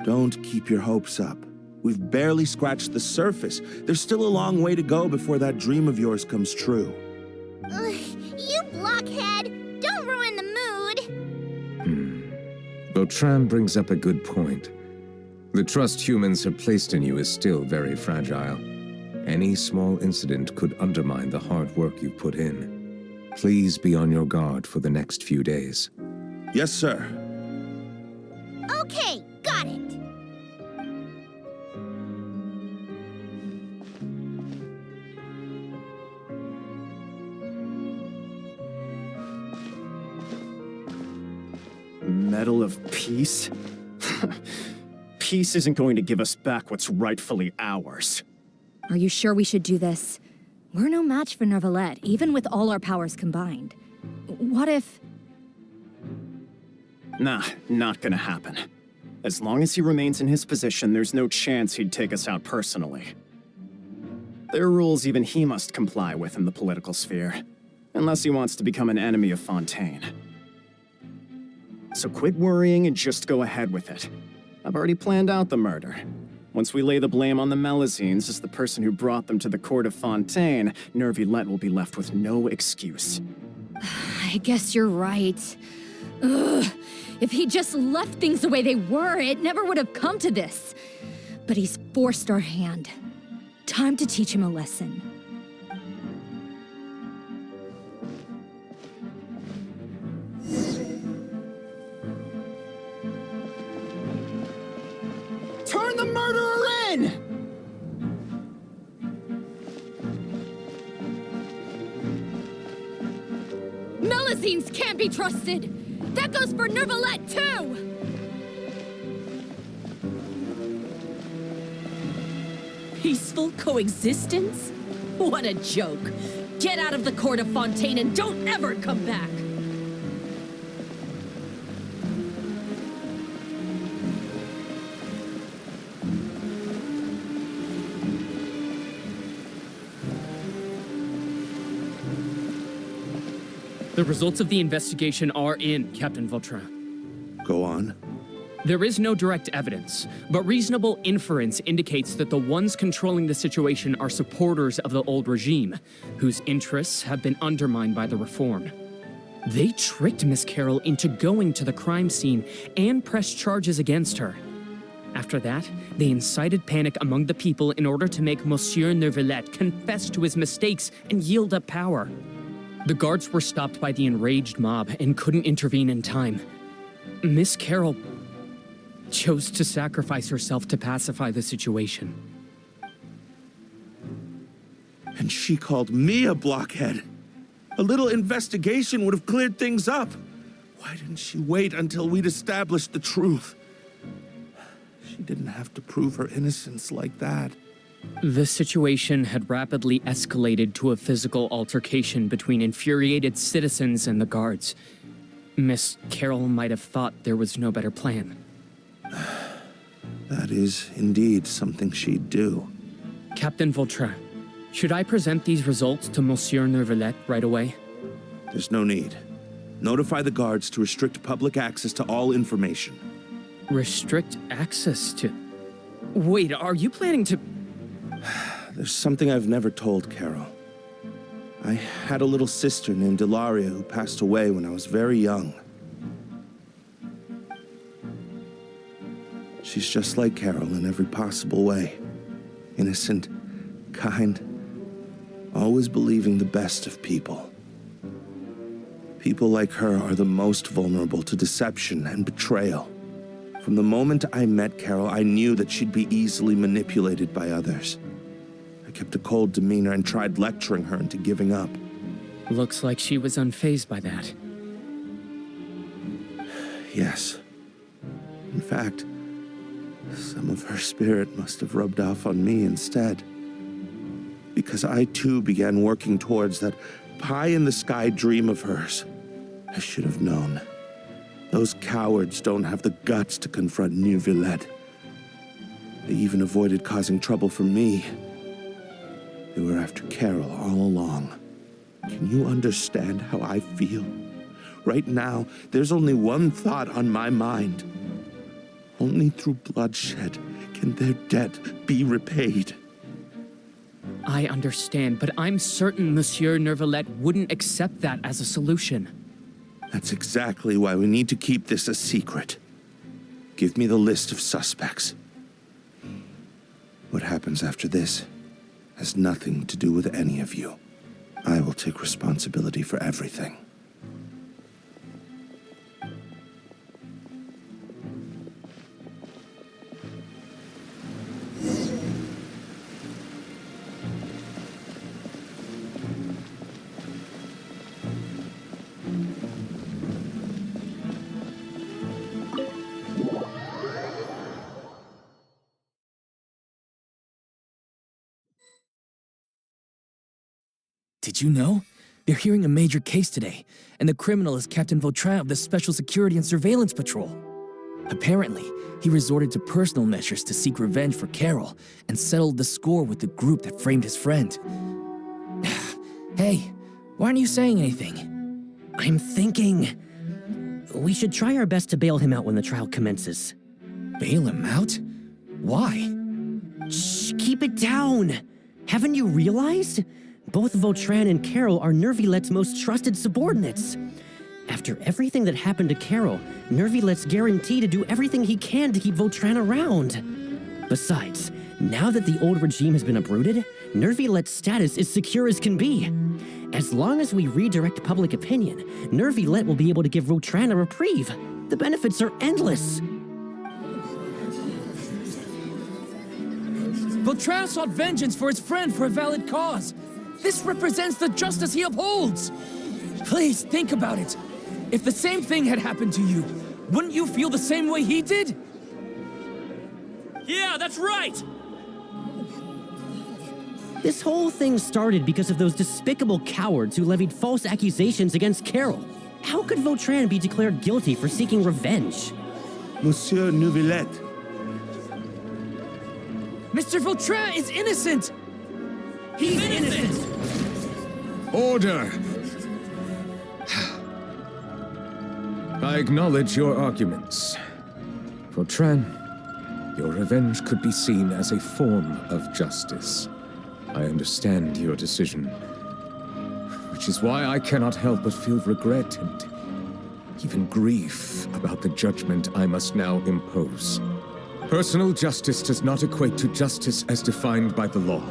Don't keep your hopes up. We've barely scratched the surface. There's still a long way to go before that dream of yours comes true. Ugh, you blockhead! Don't ruin the mood! Vautrin brings up a good point. The trust humans have placed in you is still very fragile. Any small incident could undermine the hard work you've put in. Please be on your guard for the next few days. Yes, sir. Okay, got it. Medal of Peace? Peace isn't going to give us back what's rightfully ours. Are you sure we should do this? We're no match for Neuvillette, even with all our powers combined. What if... Nah, not gonna happen. As long as he remains in his position, there's no chance he'd take us out personally. There are rules even he must comply with in the political sphere, unless he wants to become an enemy of Fontaine. So quit worrying and just go ahead with it. I've already planned out the murder. Once we lay the blame on the Melusines as the person who brought them to the court of Fontaine, Neuvillette will be left with no excuse. I guess you're right. Ugh. If he just left things the way they were, it never would have come to this. But he's forced our hand. Time to teach him a lesson. Turn the murderer in! Melusines can't be trusted! That goes for Neuvillette, too! Peaceful coexistence? What a joke. Get out of the court of Fontaine and don't ever come back! The results of the investigation are in, Captain Vautrin. Go on. There is no direct evidence, but reasonable inference indicates that the ones controlling the situation are supporters of the old regime, whose interests have been undermined by the reform. They tricked Miss Carroll into going to the crime scene and pressed charges against her. After that, they incited panic among the people in order to make Monsieur Neuvillette confess to his mistakes and yield up power. The guards were stopped by the enraged mob and couldn't intervene in time. Miss Carroll chose to sacrifice herself to pacify the situation. And she called me a blockhead. A little investigation would have cleared things up. Why didn't she wait until we'd established the truth? She didn't have to prove her innocence like that. The situation had rapidly escalated to a physical altercation between infuriated citizens and the guards. Miss Carroll might have thought there was no better plan. That is indeed something she'd do. Captain Vautrin, should I present these results to Monsieur Neuvillette right away? There's no need. Notify the guards to restrict public access to all information. Restrict access to... Wait, are you planning to... There's something I've never told Carol. I had a little sister named Ilaria who passed away when I was very young. She's just like Carol in every possible way. Innocent, kind, always believing the best of people. People like her are the most vulnerable to deception and betrayal. From the moment I met Carol, I knew that she'd be easily manipulated by others. I kept a cold demeanor and tried lecturing her into giving up. Looks like she was unfazed by that. Yes. In fact, some of her spirit must have rubbed off on me instead. Because I too began working towards that pie-in-the-sky dream of hers. I should have known. Those cowards don't have the guts to confront Neuvillette. They even avoided causing trouble for me. They were after Carol all along. Can you understand how I feel? Right now, there's only one thought on my mind. Only through bloodshed can their debt be repaid. I understand, but I'm certain Monsieur Neuvillette wouldn't accept that as a solution. That's exactly why we need to keep this a secret. Give me the list of suspects. What happens after this has nothing to do with any of you. I will take responsibility for everything. Did you know? They're hearing a major case today, and the criminal is Captain Vautrin of the Special Security and Surveillance Patrol. Apparently, he resorted to personal measures to seek revenge for Carol and settled the score with the group that framed his friend. Hey, why aren't you saying anything? I'm thinking... we should try our best to bail him out when the trial commences. Bail him out? Why? Shh, keep it down! Haven't you realized? Both Vautrin and Carol are Neuvillette's most trusted subordinates. After everything that happened to Carol, Neuvillette's guaranteed to do everything he can to keep Vautrin around. Besides, now that the old regime has been uprooted, Neuvillette's status is secure as can be. As long as we redirect public opinion, Neuvillette will be able to give Vautrin a reprieve. The benefits are endless. Vautrin sought vengeance for his friend for a valid cause. This represents the justice he upholds. Please, think about it. If the same thing had happened to you, wouldn't you feel the same way he did? Yeah, that's right! This whole thing started because of those despicable cowards who levied false accusations against Carol. How could Vautrin be declared guilty for seeking revenge? Monsieur Neuvillette. Mr. Vautrin is innocent! He's innocent! Order! I acknowledge your arguments. Vautrin, your revenge could be seen as a form of justice. I understand your decision, which is why I cannot help but feel regret and even grief about the judgment I must now impose. Personal justice does not equate to justice as defined by the law.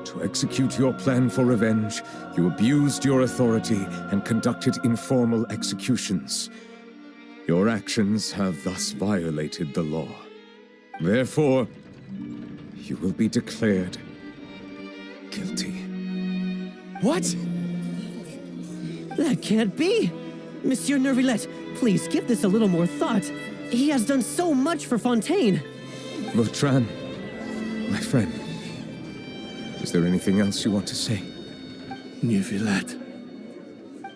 To execute your plan for revenge, you abused your authority and conducted informal executions. Your actions have thus violated the law. Therefore, you will be declared guilty. What? That can't be! Monsieur Neuvillette, please give this a little more thought. He has done so much for Fontaine. Vautrin, my friend, is there anything else you want to say? Neuvillette,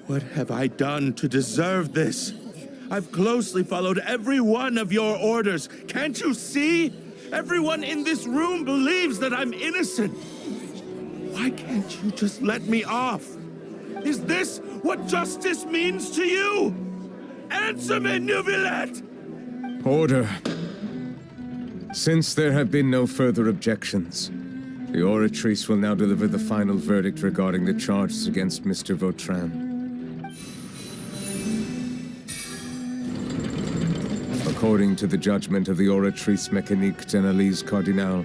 what have I done to deserve this? I've closely followed every one of your orders. Can't you see? Everyone in this room believes that I'm innocent. Why can't you just let me off? Is this what justice means to you? Answer me, Neuvillette! Order. Since there have been no further objections, the Oratrice will now deliver the final verdict regarding the charges against Mr. Vautrin. According to the judgment of the Oratrice Mécanique d'Analyse Cardinale,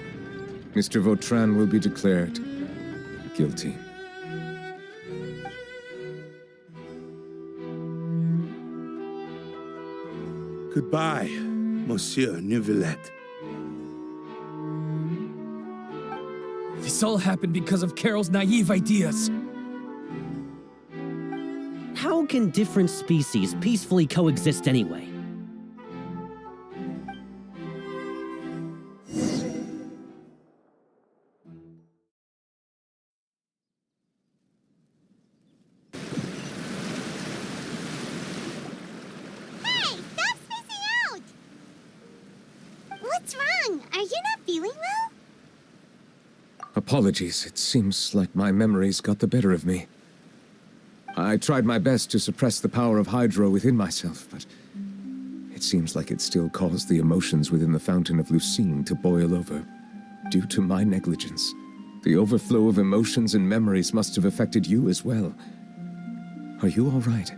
Mr. Vautrin will be declared guilty. Goodbye, Monsieur Neuvillette. This all happened because of Carol's naive ideas. How can different species peacefully coexist anyway? Hey, stop spacing out! What's wrong? Are you not feeling well? Apologies, it seems like my memories got the better of me. I tried my best to suppress the power of Hydro within myself, but it seems like it still caused the emotions within the Fountain of Lucine to boil over. Due to my negligence, the overflow of emotions and memories must have affected you as well. Are you all right?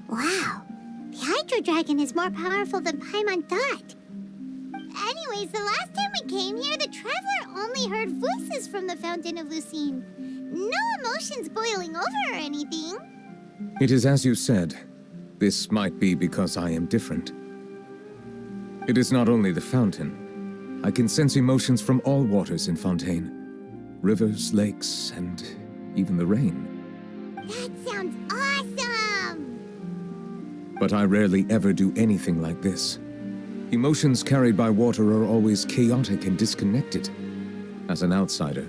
Wow, the Hydro Dragon is more powerful than Paimon thought. Anyways, the last time we came here, the Traveler only heard voices from the Fountain of Lucine. No emotions boiling over or anything. It is as you said. This might be because I am different. It is not only the fountain. I can sense emotions from all waters in Fontaine. Rivers, lakes, and even the rain. That sounds awesome! But I rarely ever do anything like this. Emotions carried by water are always chaotic and disconnected. As an outsider,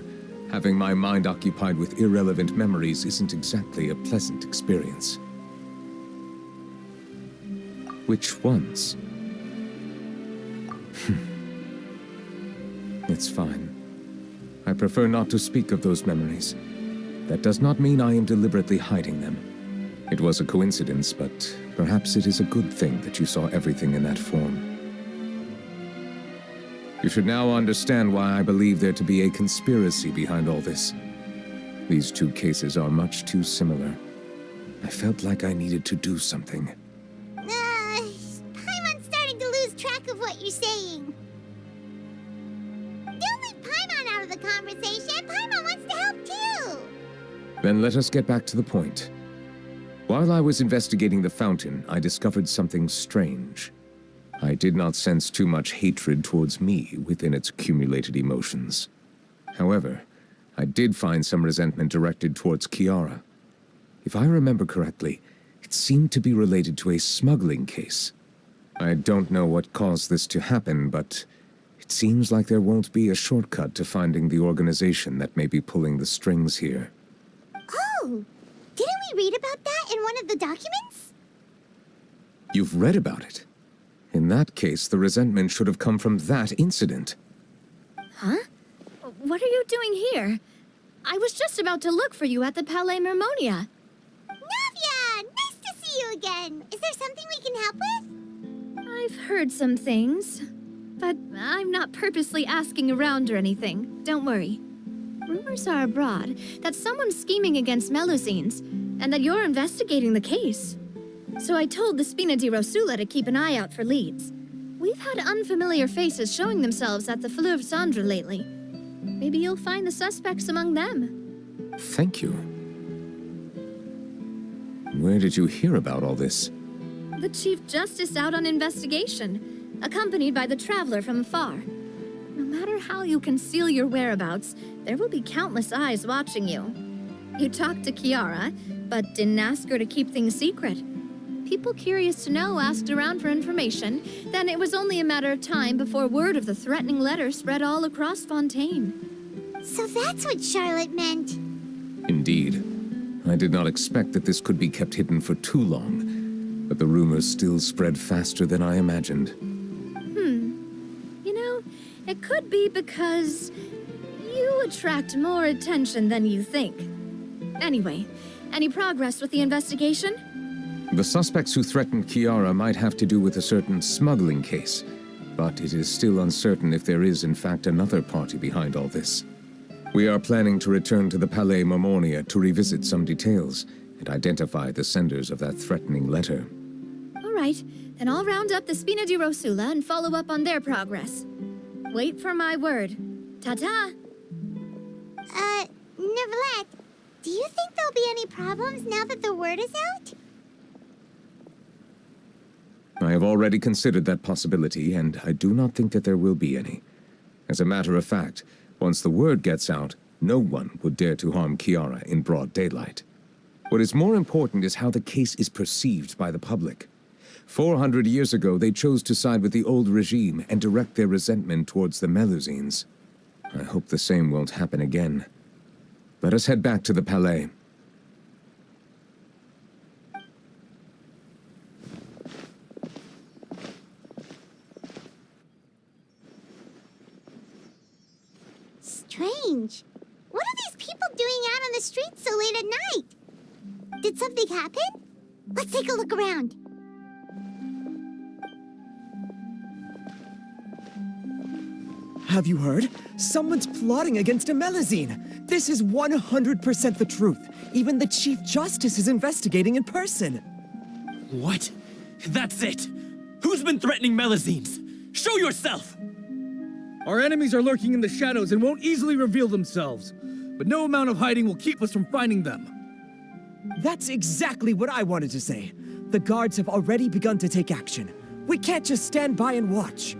having my mind occupied with irrelevant memories isn't exactly a pleasant experience. Which ones? It's fine. I prefer not to speak of those memories. That does not mean I am deliberately hiding them. It was a coincidence, but perhaps it is a good thing that you saw everything in that form. You should now understand why I believe there to be a conspiracy behind all this. These two cases are much too similar. I felt like I needed to do something. Paimon's starting to lose track of what you're saying. Don't leave Paimon out of the conversation. Paimon wants to help too. Then let us get back to the point. While I was investigating the fountain, I discovered something strange. I did not sense too much hatred towards me within its accumulated emotions. However, I did find some resentment directed towards Kiara. If I remember correctly, it seemed to be related to a smuggling case. I don't know what caused this to happen, but it seems like there won't be a shortcut to finding the organization that may be pulling the strings here. Oh, didn't we read about that in one of the documents? You've read about it? In that case, the resentment should have come from that incident. Huh? What are you doing here? I was just about to look for you at the Palais Mermonia. Navia! Nice to see you you again. Is there something we can help with? I've heard some things, but I'm not purposely asking around or anything. Don't worry. Rumors are abroad that someone's scheming against Melusines, and that you're investigating the case. So I told the Spina di Rosula to keep an eye out for leads. We've had unfamiliar faces showing themselves at the Fleuve Cendre lately. Maybe you'll find the suspects among them. Thank you. Where did you hear about all this? The Chief Justice out on investigation, accompanied by the Traveler from afar. No matter how you conceal your whereabouts, there will be countless eyes watching you. You talked to Kiara, but didn't ask her to keep things secret. People curious to know asked around for information, then it was only a matter of time before word of the threatening letter spread all across Fontaine. So that's what Charlotte meant. Indeed. I did not expect that this could be kept hidden for too long, but the rumors still spread faster than I imagined. You know, it could be because you attract more attention than you think. Anyway, any progress with the investigation? The suspects who threatened Kiara might have to do with a certain smuggling case, but it is still uncertain if there is in fact another party behind all this. We are planning to return to the Palais Marmonia to revisit some details and identify the senders of that threatening letter. All right, then I'll round up the Spina di Rosula and follow up on their progress. Wait for my word. Ta-ta! Neuvillette, do you think there'll be any problems now that the word is out? I have already considered that possibility, and I do not think that there will be any. As a matter of fact, once the word gets out, no one would dare to harm Kiara in broad daylight. What is more important is how the case is perceived by the public. 400 years ago, they chose to side with the old regime and direct their resentment towards the Melusines. I hope the same won't happen again. Let us head back to the Palais. Strange. What are these people doing out on the streets so late at night? Did something happen? Let's take a look around. Have you heard? Someone's plotting against a Melusine. This is 100% the truth. Even the Chief Justice is investigating in person. What? That's it! Who's been threatening Melusines? Show yourself! Our enemies are lurking in the shadows and won't easily reveal themselves. But no amount of hiding will keep us from finding them. That's exactly what I wanted to say. The guards have already begun to take action. We can't just stand by and watch.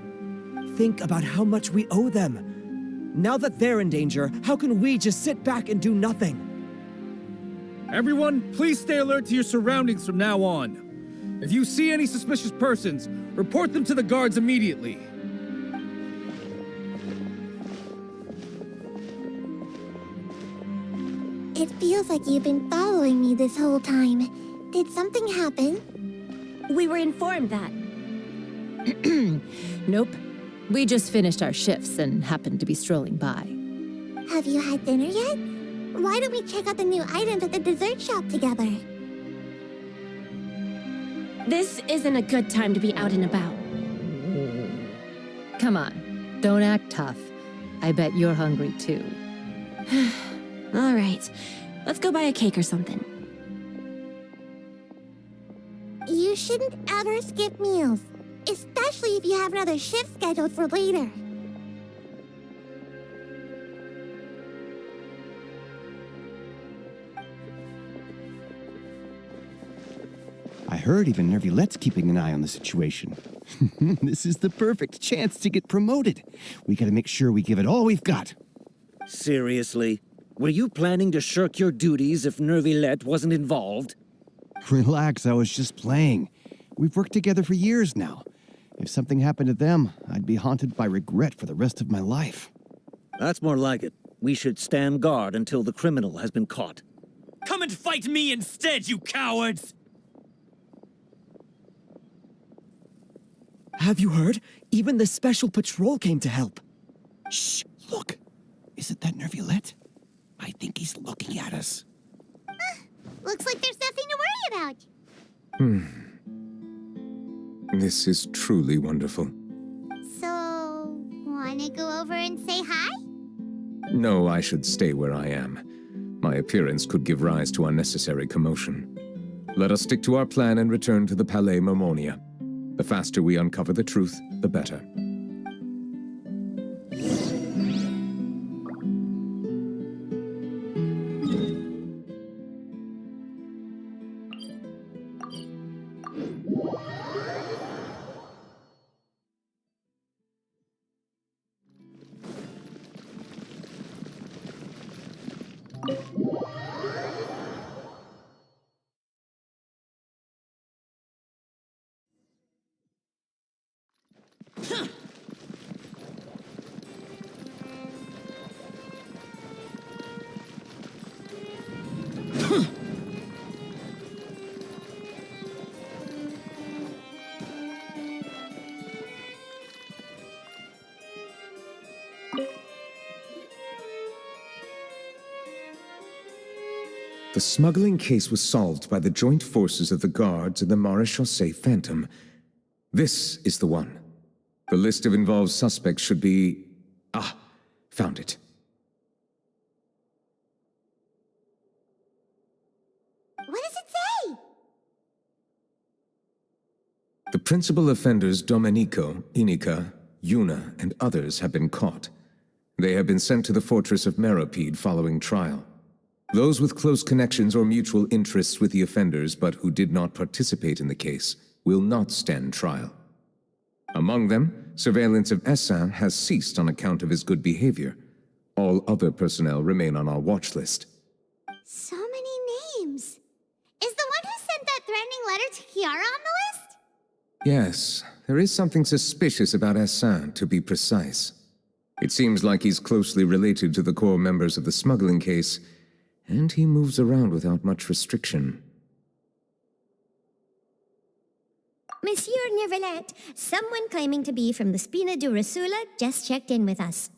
Think about how much we owe them. Now that they're in danger, how can we just sit back and do nothing? Everyone, please stay alert to your surroundings from now on. If you see any suspicious persons, report them to the guards immediately. It feels like you've been following me this whole time. Did something happen? We were informed that. Nope. We just finished our shifts and happened to be strolling by. Have you had dinner yet? Why don't we check out the new items at the dessert shop together? This isn't a good time to be out and about. Come on, don't act tough. I bet you're hungry too. All right, let's go buy a cake or something. You shouldn't ever skip meals, especially if you have another shift scheduled for later. I heard even Neuvillette's keeping an eye on the situation. This is the perfect chance to get promoted. We gotta make sure we give it all we've got. Seriously? Were you planning to shirk your duties if Neuvillette wasn't involved? Relax, I was just playing. We've worked together for years now. If something happened to them, I'd be haunted by regret for the rest of my life. That's more like it. We should stand guard until the criminal has been caught. Come and fight me instead, you cowards! Have you heard? Even the Special Patrol came to help. Shh, look. Isn't that Neuvillette? I think he's looking at us. Looks like there's nothing to worry about. This is truly wonderful. So, wanna go over and say hi? No, I should stay where I am. My appearance could give rise to unnecessary commotion. Let us stick to our plan and return to the Palais Mermonia. The faster we uncover the truth, the better. The smuggling case was solved by the joint forces of the guards and the Maréchaussée Phantom. This is the one. The list of involved suspects should be... Ah, found it. What does it say? The principal offenders Domenico, Inica, Yuna, and others have been caught. They have been sent to the fortress of Meropide following trial. Those with close connections or mutual interests with the offenders but who did not participate in the case will not stand trial. Among them, surveillance of Essin has ceased on account of his good behavior. All other personnel remain on our watch list. So many names. Is the one who sent that threatening letter to Kiara on the list? Yes, there is something suspicious about Essin, to be precise. It seems like he's closely related to the core members of the smuggling case, and he moves around without much restriction. Monsieur Neuvillette, someone claiming to be from the Spina di Rosula just checked in with us.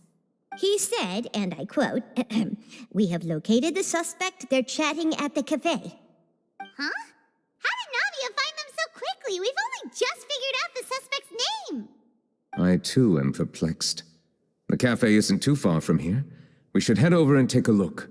He said, and I quote, "We have located the suspect. They're chatting at the cafe." Huh? How did Navia find them so quickly? We've only just figured out the suspect's name. I too am perplexed. The cafe isn't too far from here. We should head over and take a look.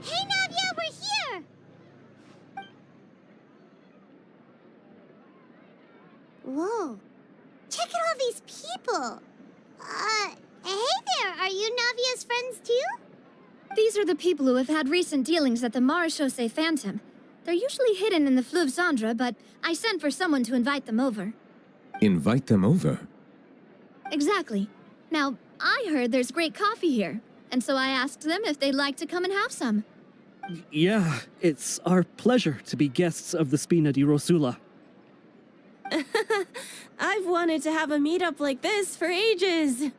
Hey, Navia, we're here! Whoa. Check out all these people. Hey there, are you Navia's friends too? These are the people who have had recent dealings at the Maréchaussée Phantom. They're usually hidden in the Fleuve Cendre, but I sent for someone to invite them over. Invite them over? Exactly. Now, I heard there's great coffee here, and so I asked them if they'd like to come and have some. Yeah, it's our pleasure to be guests of the Spina di Rosula. I've wanted to have a meetup like this for ages.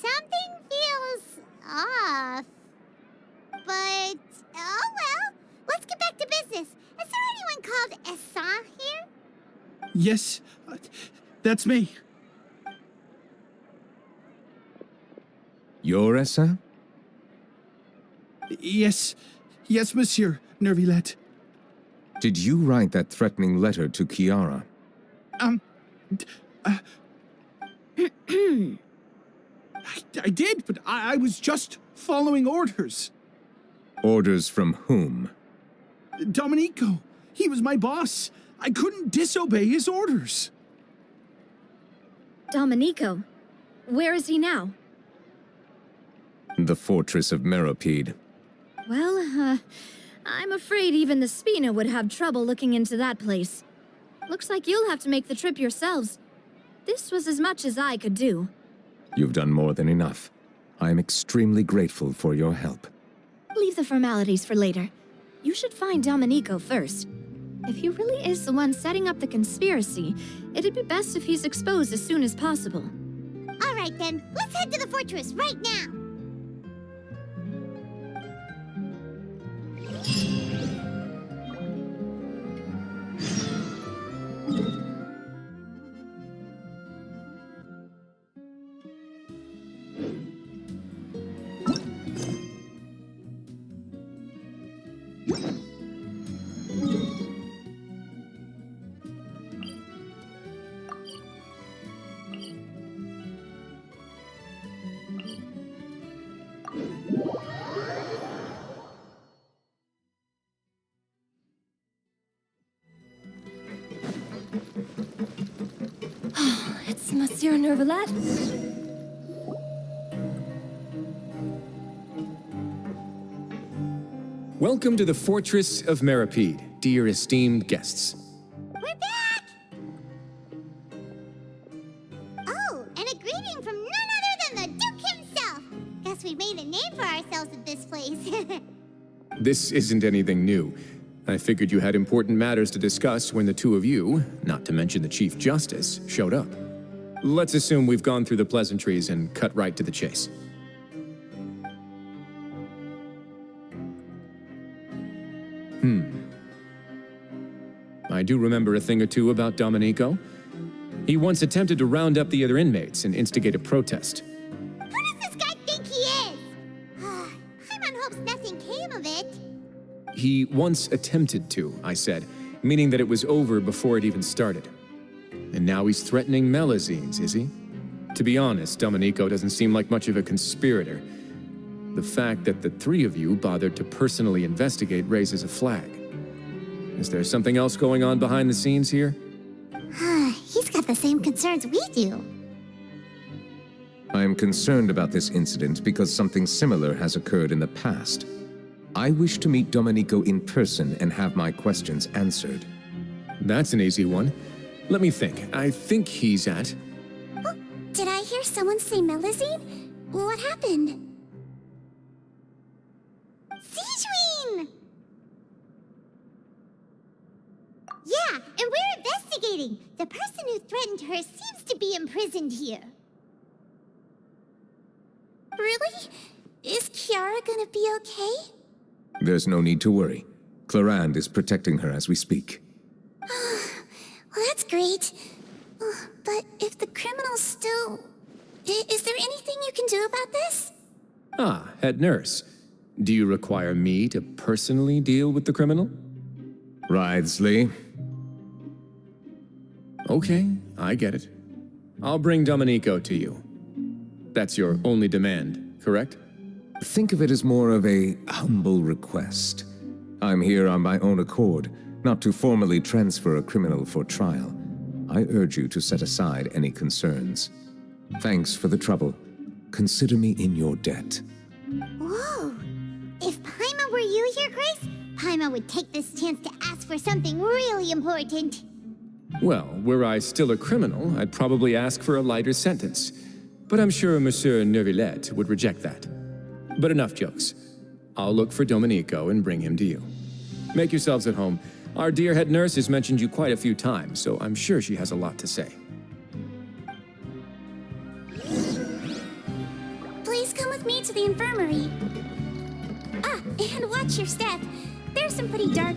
Something feels off. But, oh well, let's get back to business. Is there anyone called Essin here? Yes, that's me. You're Essin? Yes, monsieur Neuvillette. Did you write that threatening letter to Kiara? I did, but I was just following orders. Orders from whom? Domenico. He was my boss. I couldn't disobey his orders. Domenico? Where is he now? The fortress of Meropide. Well, I'm afraid even the Spina would have trouble looking into that place. Looks like you'll have to make the trip yourselves. This was as much as I could do. You've done more than enough. I am extremely grateful for your help. Leave the formalities for later. You should find Domenico first. If he really is the one setting up the conspiracy, it'd be best if he's exposed as soon as possible. All right then, let's head to the fortress right now. It's Monsieur Neuvillette. Welcome to the Fortress of Meropide, dear esteemed guests. We're back! Oh, and a greeting from none other than the Duke himself. Guess we made a name for ourselves at this place. This isn't anything new. I figured you had important matters to discuss when the two of you, not to mention the Chief Justice, showed up. Let's assume we've gone through the pleasantries and cut right to the chase. I do remember a thing or two about Domenico. He once attempted to round up the other inmates and instigate a protest. Who does this guy think he is? Paimon hopes nothing came of it. He once attempted to, I said, meaning that it was over before it even started. And now he's threatening Melazines, is he? To be honest, Domenico doesn't seem like much of a conspirator. The fact that the three of you bothered to personally investigate raises a flag. Is there something else going on behind the scenes here? He's got the same concerns we do. I am concerned about this incident because something similar has occurred in the past. I wish to meet Domenico in person and have my questions answered. That's an easy one. Let me think. I think he's at... Oh, did I hear someone say Melazine? What happened? Siegeween! Yeah, and we're investigating. The person who threatened her seems to be imprisoned here. Really? Is Kiara gonna be okay? There's no need to worry. Clarande is protecting her as we speak. Well, that's great. But if the criminal's still... Is there anything you can do about this? Ah, head nurse. Do you require me to personally deal with the criminal? Wriothesley. Okay, I get it. I'll bring Domenico to you. That's your only demand, correct? Think of it as more of a humble request. I'm here on my own accord, not to formally transfer a criminal for trial. I urge you to set aside any concerns. Thanks for the trouble. Consider me in your debt. Whoa! If Paimon were you here, Grace, Paimon would take this chance to ask for something really important. Well, were I still a criminal, I'd probably ask for a lighter sentence. But I'm sure Monsieur Neuvillette would reject that. But enough jokes. I'll look for Domenico and bring him to you. Make yourselves at home. Our dear head nurse has mentioned you quite a few times, so I'm sure she has a lot to say. Please come with me to the infirmary. Ah, and watch your step. There's some pretty dark...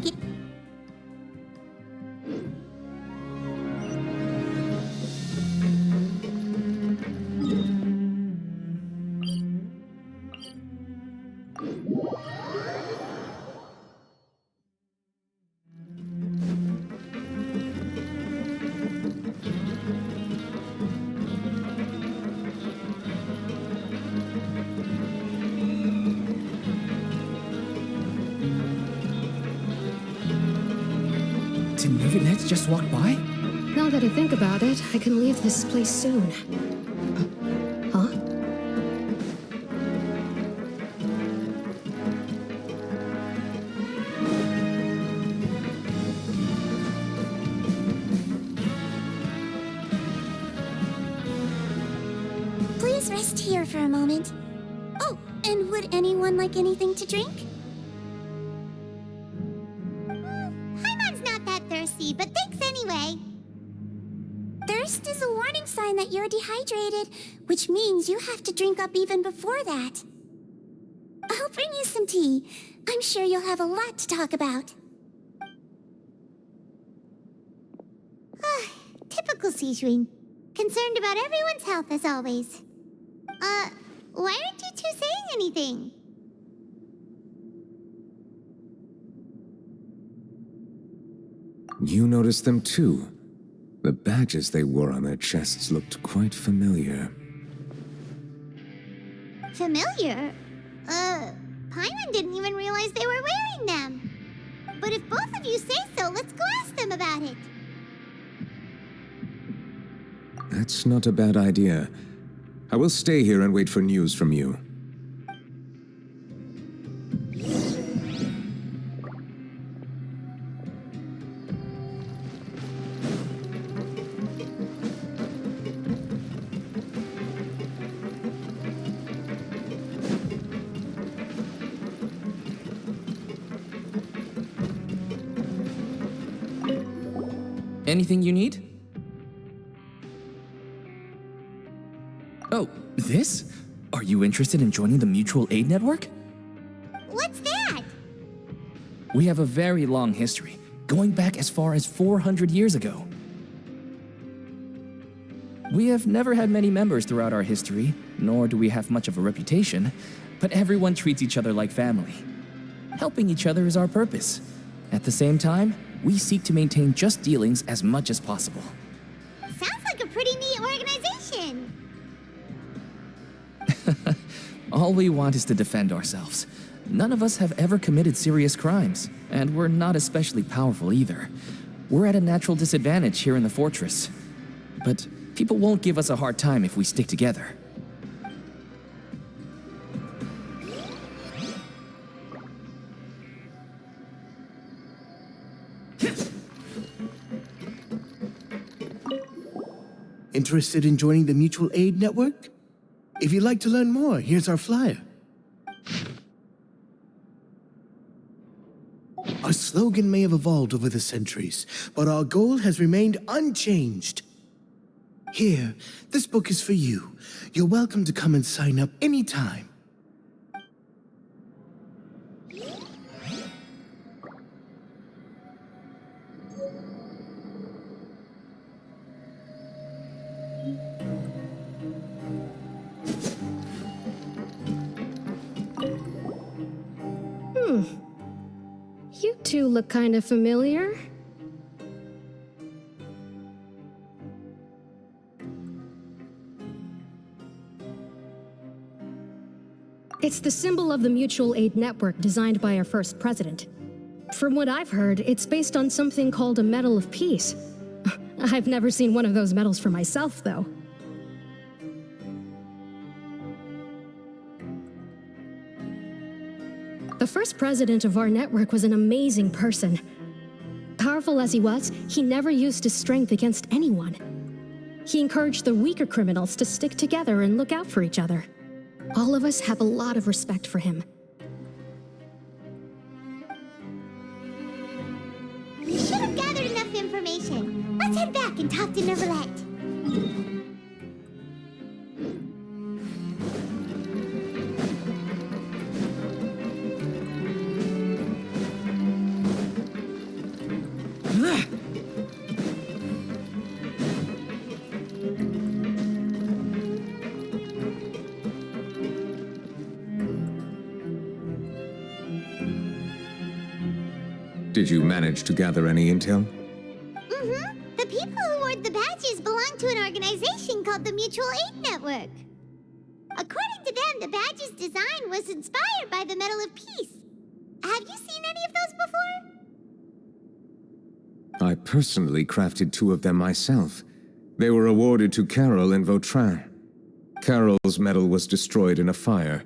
Did Neuvillette just walk by? Now that I think about it, I can leave this place soon. Huh? Let's rest here for a moment. Oh, and would anyone like anything to drink? Paimon's not that thirsty, but thanks anyway. Thirst is a warning sign that you're dehydrated, which means you have to drink up even before that. I'll bring you some tea. I'm sure you'll have a lot to talk about. Typical Sijun. Concerned about everyone's health as always. Why aren't you two saying anything? You noticed them too. The badges they wore on their chests looked quite familiar. Familiar? Paimon didn't even realize they were wearing them. But if both of you say so, let's go ask them about it. That's not a bad idea. I will stay here and wait for news from you. Anything you need? Oh, this? Are you interested in joining the Mutual Aid Network? What's that? We have a very long history, going back as far as 400 years ago. We have never had many members throughout our history, nor do we have much of a reputation, but everyone treats each other like family. Helping each other is our purpose. At the same time, we seek to maintain just dealings as much as possible. Sounds like a pretty neat organization. All we want is to defend ourselves. None of us have ever committed serious crimes, and we're not especially powerful either. We're at a natural disadvantage here in the fortress. But people won't give us a hard time if we stick together. Interested in joining the Mutual Aid Network? If you'd like to learn more, here's our flyer. Our slogan may have evolved over the centuries, but our goal has remained unchanged. Here, this book is for you. You're welcome to come and sign up anytime. You two look kind of familiar. It's the symbol of the Mutual Aid Network designed by our first president. From what I've heard, it's based on something called a Medal of Peace. I've never seen one of those medals for myself, though. The first president of our network was an amazing person. Powerful as he was, he never used his strength against anyone. He encouraged the weaker criminals to stick together and look out for each other. All of us have a lot of respect for him. We should have gathered enough information. Let's head back and talk to Neuvillette. Did you manage to gather any intel? Mm-hmm. The people who wore the badges belong to an organization called the Mutual Aid Network. According to them, the badge's design was inspired by the Medal of Peace. Have you seen any of those before? I personally crafted 2 of them myself. They were awarded to Carol and Vautrin. Carol's medal was destroyed in a fire.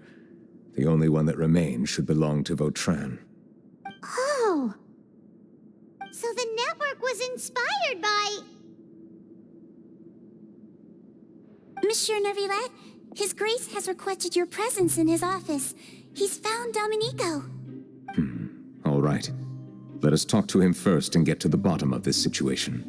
The only one that remained should belong to Vautrin. Oh! So the network was inspired by... Monsieur Neuvillette, His Grace has requested your presence in his office. He's found Domenico. All right. Let us talk to him first and get to the bottom of this situation.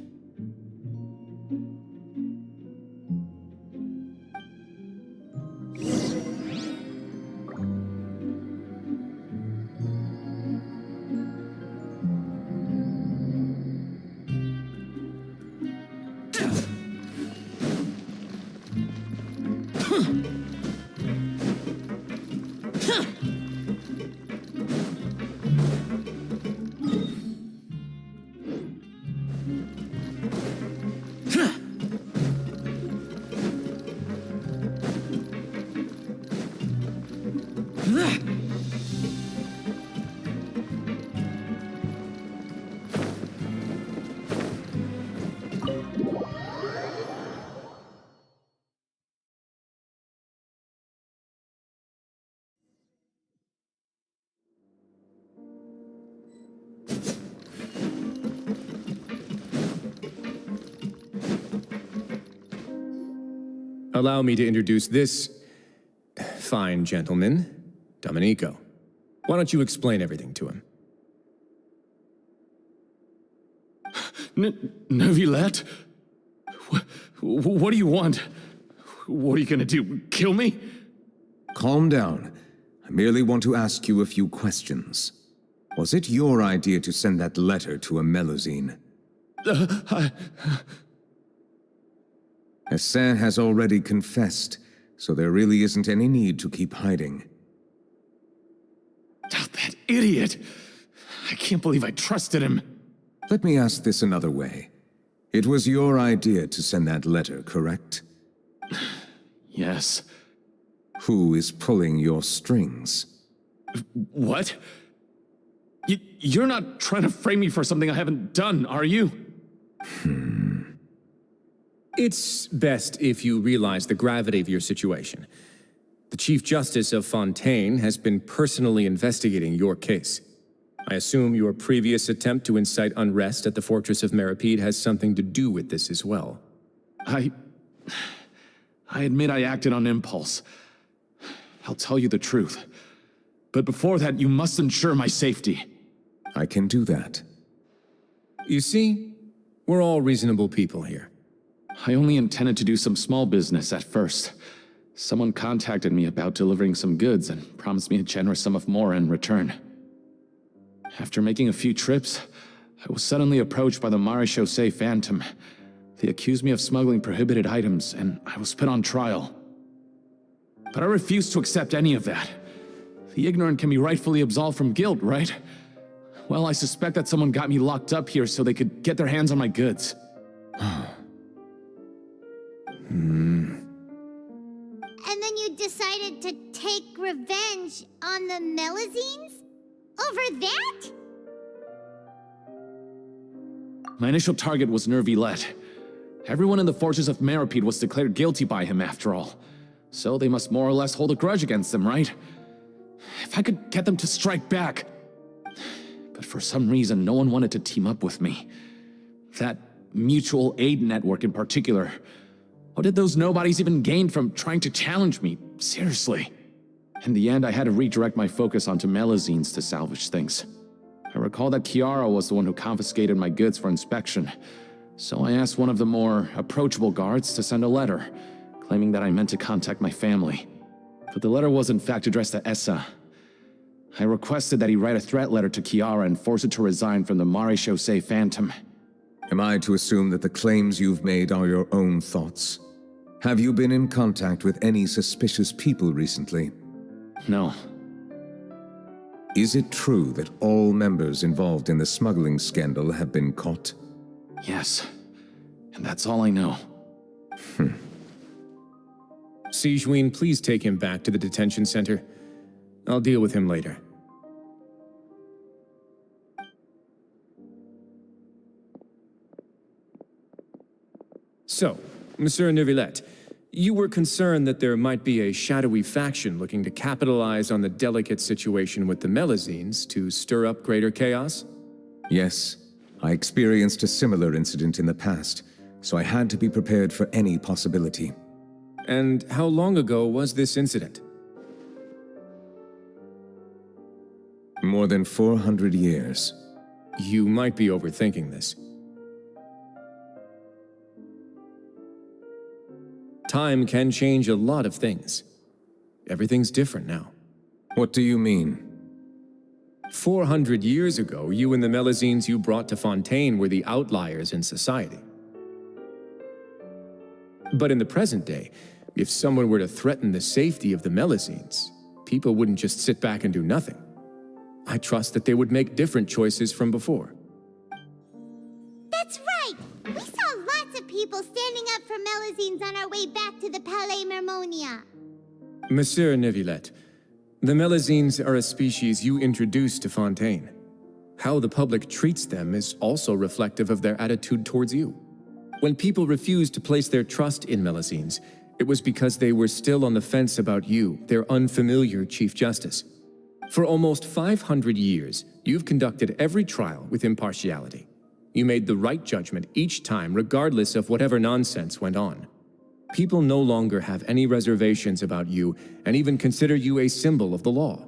Allow me to introduce this fine gentleman, Domenico. Why don't you explain everything to him? Neuvillette? What do you want? What are you gonna do, kill me? Calm down. I merely want to ask you a few questions. Was it your idea to send that letter to a Melusine? Hassan has already confessed, so there really isn't any need to keep hiding. That idiot! I can't believe I trusted him. Let me ask this another way. It was your idea to send that letter, correct? Yes. Who is pulling your strings? What? You're not trying to frame me for something I haven't done, are you? It's best if you realize the gravity of your situation. The Chief Justice of Fontaine has been personally investigating your case. I assume your previous attempt to incite unrest at the Fortress of Meripede has something to do with this as well. I admit I acted on impulse. I'll tell you the truth. But before that, you must ensure my safety. I can do that. You see, we're all reasonable people here. I only intended to do some small business at first. Someone contacted me about delivering some goods and promised me a generous sum of more in return. After making a few trips, I was suddenly approached by the miHoYo Phantom. They accused me of smuggling prohibited items, and I was put on trial. But I refused to accept any of that. The ignorant can be rightfully absolved from guilt, right? Well, I suspect that someone got me locked up here so they could get their hands on my goods. And then you decided to take revenge on the Melusines? Over that? My initial target was Neuvillette. Everyone in the Fortress of Meripede was declared guilty by him after all. So they must more or less hold a grudge against him, right? If I could get them to strike back. But for some reason, no one wanted to team up with me. That mutual aid network in particular. What did those nobodies even gain from trying to challenge me? Seriously. In the end, I had to redirect my focus onto Melusines to salvage things. I recall that Chiara was the one who confiscated my goods for inspection, so I asked one of the more approachable guards to send a letter, claiming that I meant to contact my family. But the letter was in fact addressed to Essa. I requested that he write a threat letter to Chiara and force her to resign from the miHoYo Phantom. Am I to assume that the claims you've made are your own thoughts? Have you been in contact with any suspicious people recently? No. Is it true that all members involved in the smuggling scandal have been caught? Yes. And that's all I know. Sigewinne, please take him back to the detention center. I'll deal with him later. So, Monsieur Neuvillette, you were concerned that there might be a shadowy faction looking to capitalize on the delicate situation with the Melusines to stir up greater chaos? Yes. I experienced a similar incident in the past, so I had to be prepared for any possibility. And how long ago was this incident? More than 400 years. You might be overthinking this. Time can change a lot of things. Everything's different now. What do you mean? 400 years ago, you and the Melazines you brought to Fontaine were the outliers in society. But in the present day, if someone were to threaten the safety of the Melazines, people wouldn't just sit back and do nothing. I trust that they would make different choices from before. That's right! We saw lots of people standing up for Melazines on our way back to the Palais Mermonia. Monsieur Neuvillette, the Melazines are a species you introduced to Fontaine. How the public treats them is also reflective of their attitude towards you. When people refused to place their trust in Melazines, it was because they were still on the fence about you, their unfamiliar Chief Justice. For almost 500 years, you've conducted every trial with impartiality. You made the right judgment each time, regardless of whatever nonsense went on. People no longer have any reservations about you and even consider you a symbol of the law.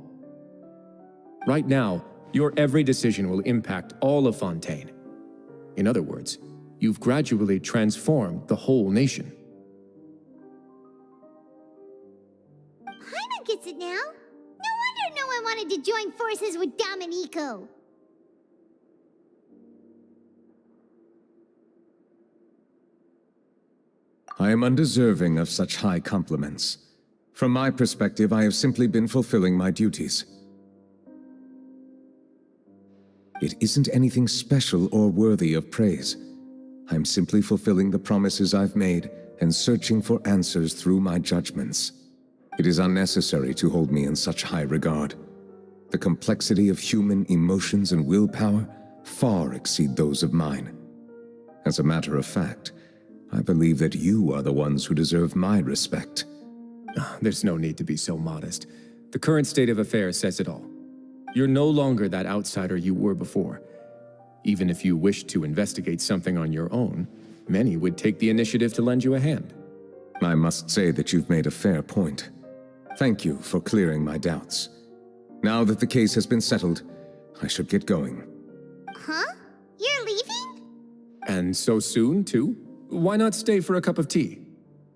Right now, your every decision will impact all of Fontaine. In other words, you've gradually transformed the whole nation. Paimon gets it now. No wonder no one wanted to join forces with Domenico. I am undeserving of such high compliments. From my perspective, I have simply been fulfilling my duties. It isn't anything special or worthy of praise. I'm simply fulfilling the promises I've made and searching for answers through my judgments. It is unnecessary to hold me in such high regard. The complexity of human emotions and willpower far exceed those of mine. As a matter of fact, I believe that you are the ones who deserve my respect. There's no need to be so modest. The current state of affairs says it all. You're no longer that outsider you were before. Even if you wished to investigate something on your own, many would take the initiative to lend you a hand. I must say that you've made a fair point. Thank you for clearing my doubts. Now that the case has been settled, I should get going. Huh? You're leaving? And so soon, too? Why not stay for a cup of tea?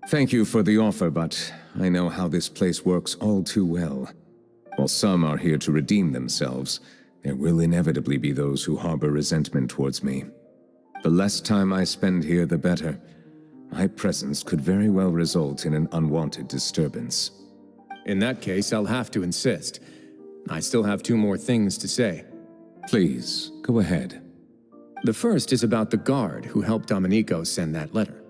Thank you for the offer, but I know how this place works all too well. While some are here to redeem themselves, there will inevitably be those who harbor resentment towards me. The less time I spend here, the better. My presence could very well result in an unwanted disturbance. In that case, I'll have to insist. I still have 2 more things to say. Please, go ahead. The first is about the guard who helped Domenico send that letter.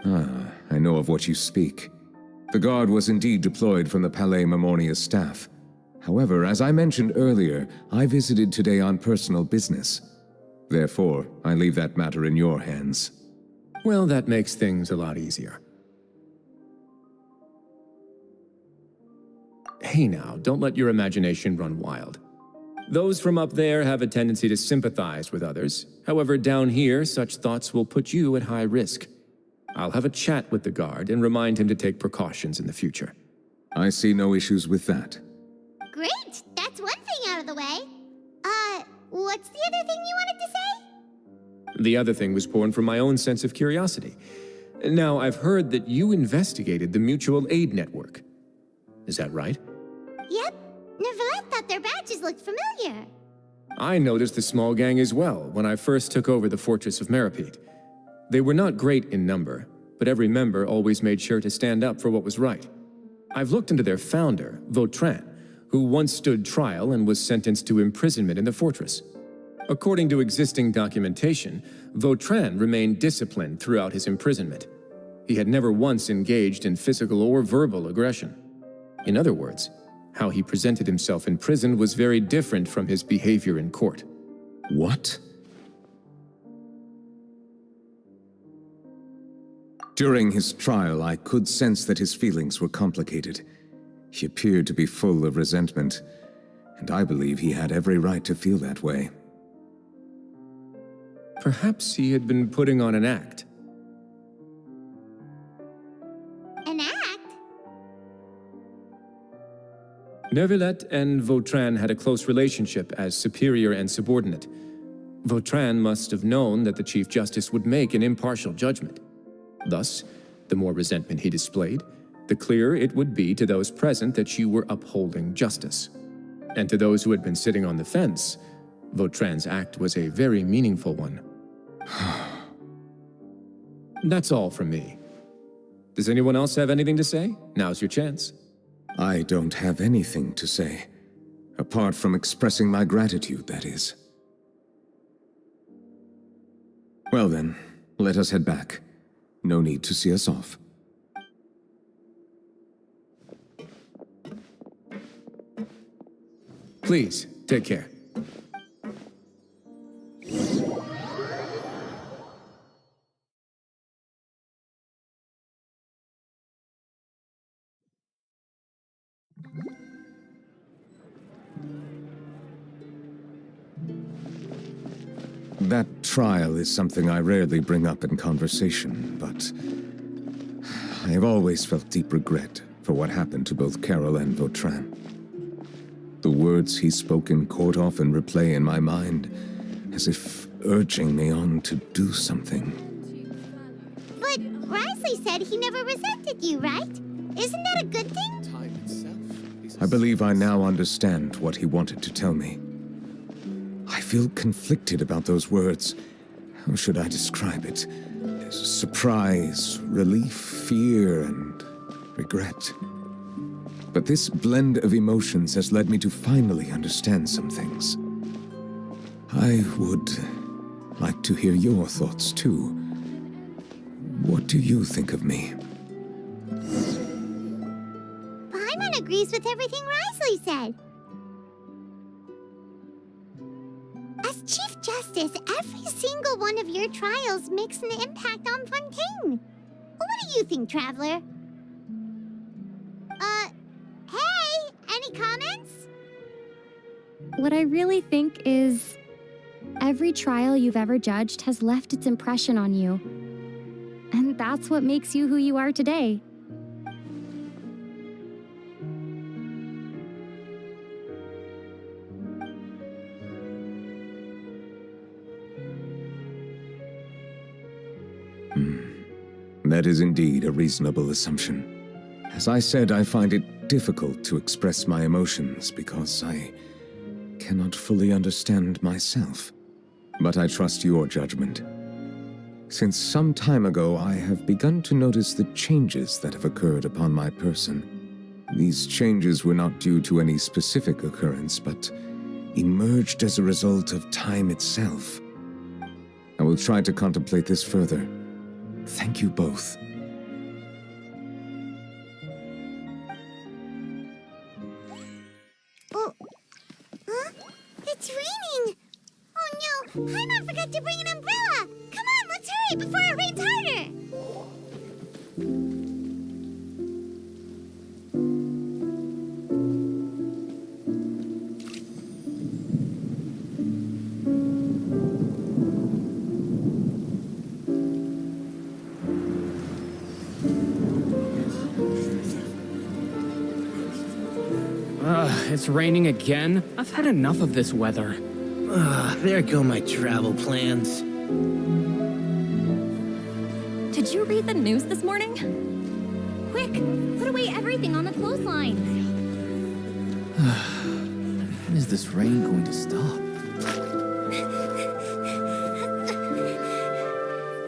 I know of what you speak. The guard was indeed deployed from the Palais Mermonia staff. However, as I mentioned earlier, I visited today on personal business. Therefore, I leave that matter in your hands. Well, that makes things a lot easier. Hey now, don't let your imagination run wild. Those from up there have a tendency to sympathize with others. However, down here, such thoughts will put you at high risk. I'll have a chat with the guard and remind him to take precautions in the future. I see no issues with that. Great! That's one thing out of the way. What's the other thing you wanted to say? The other thing was born from my own sense of curiosity. Now, I've heard that you investigated the mutual aid network. Is that right? Yep. Neuvillette thought their badges looked familiar. I noticed the small gang as well when I first took over the fortress of Meripede. They were not great in number, but every member always made sure to stand up for what was right. I've looked into their founder, Vautrin, who once stood trial and was sentenced to imprisonment in the fortress. According to existing documentation, Vautrin remained disciplined throughout his imprisonment. He had never once engaged in physical or verbal aggression. In other words, how he presented himself in prison was very different from his behavior in court. What? During his trial, I could sense that his feelings were complicated. He appeared to be full of resentment, and I believe he had every right to feel that way. Perhaps he had been putting on an act. An act? Neuvillette and Vautrin had a close relationship as superior and subordinate. Vautrin must have known that the Chief Justice would make an impartial judgment. Thus, the more resentment he displayed, the clearer it would be to those present that you were upholding justice. And to those who had been sitting on the fence, Vautrin's act was a very meaningful one. That's all from me. Does anyone else have anything to say? Now's your chance. I don't have anything to say. Apart from expressing my gratitude, that is. Well then, let us head back. No need to see us off. Please, take care. That trial is something I rarely bring up in conversation, but I have always felt deep regret for what happened to both Carol and Vautrin. The words he spoke in court often replay in my mind, as if urging me on to do something. But Risley said he never resented you, right? Isn't that a good thing? I believe I now understand what he wanted to tell me. I feel conflicted about those words. How should I describe it? Surprise, relief, fear, and regret. But this blend of emotions has led me to finally understand some things. I would like to hear your thoughts, too. What do you think of me? Paimon agrees with everything Risley said. As Chief Justice, every single one of your trials makes an impact on Fontaine. What do you think, Traveler? Hey, any comments? What I really think is, every trial you've ever judged has left its impression on you. And that's what makes you who you are today. That is indeed a reasonable assumption. As I said, I find it difficult to express my emotions because I cannot fully understand myself. But I trust your judgment. Since some time ago, I have begun to notice the changes that have occurred upon my person. These changes were not due to any specific occurrence, but emerged as a result of time itself. I will try to contemplate this further. Thank you both. Oh, huh? It's raining! Oh no, Paimon forgot to bring an umbrella! Come on, let's hurry before it rains harder! It's raining again? I've had enough of this weather. There go my travel plans. Did you read the news this morning? Quick, put away everything on the clothesline. When is this rain going to stop?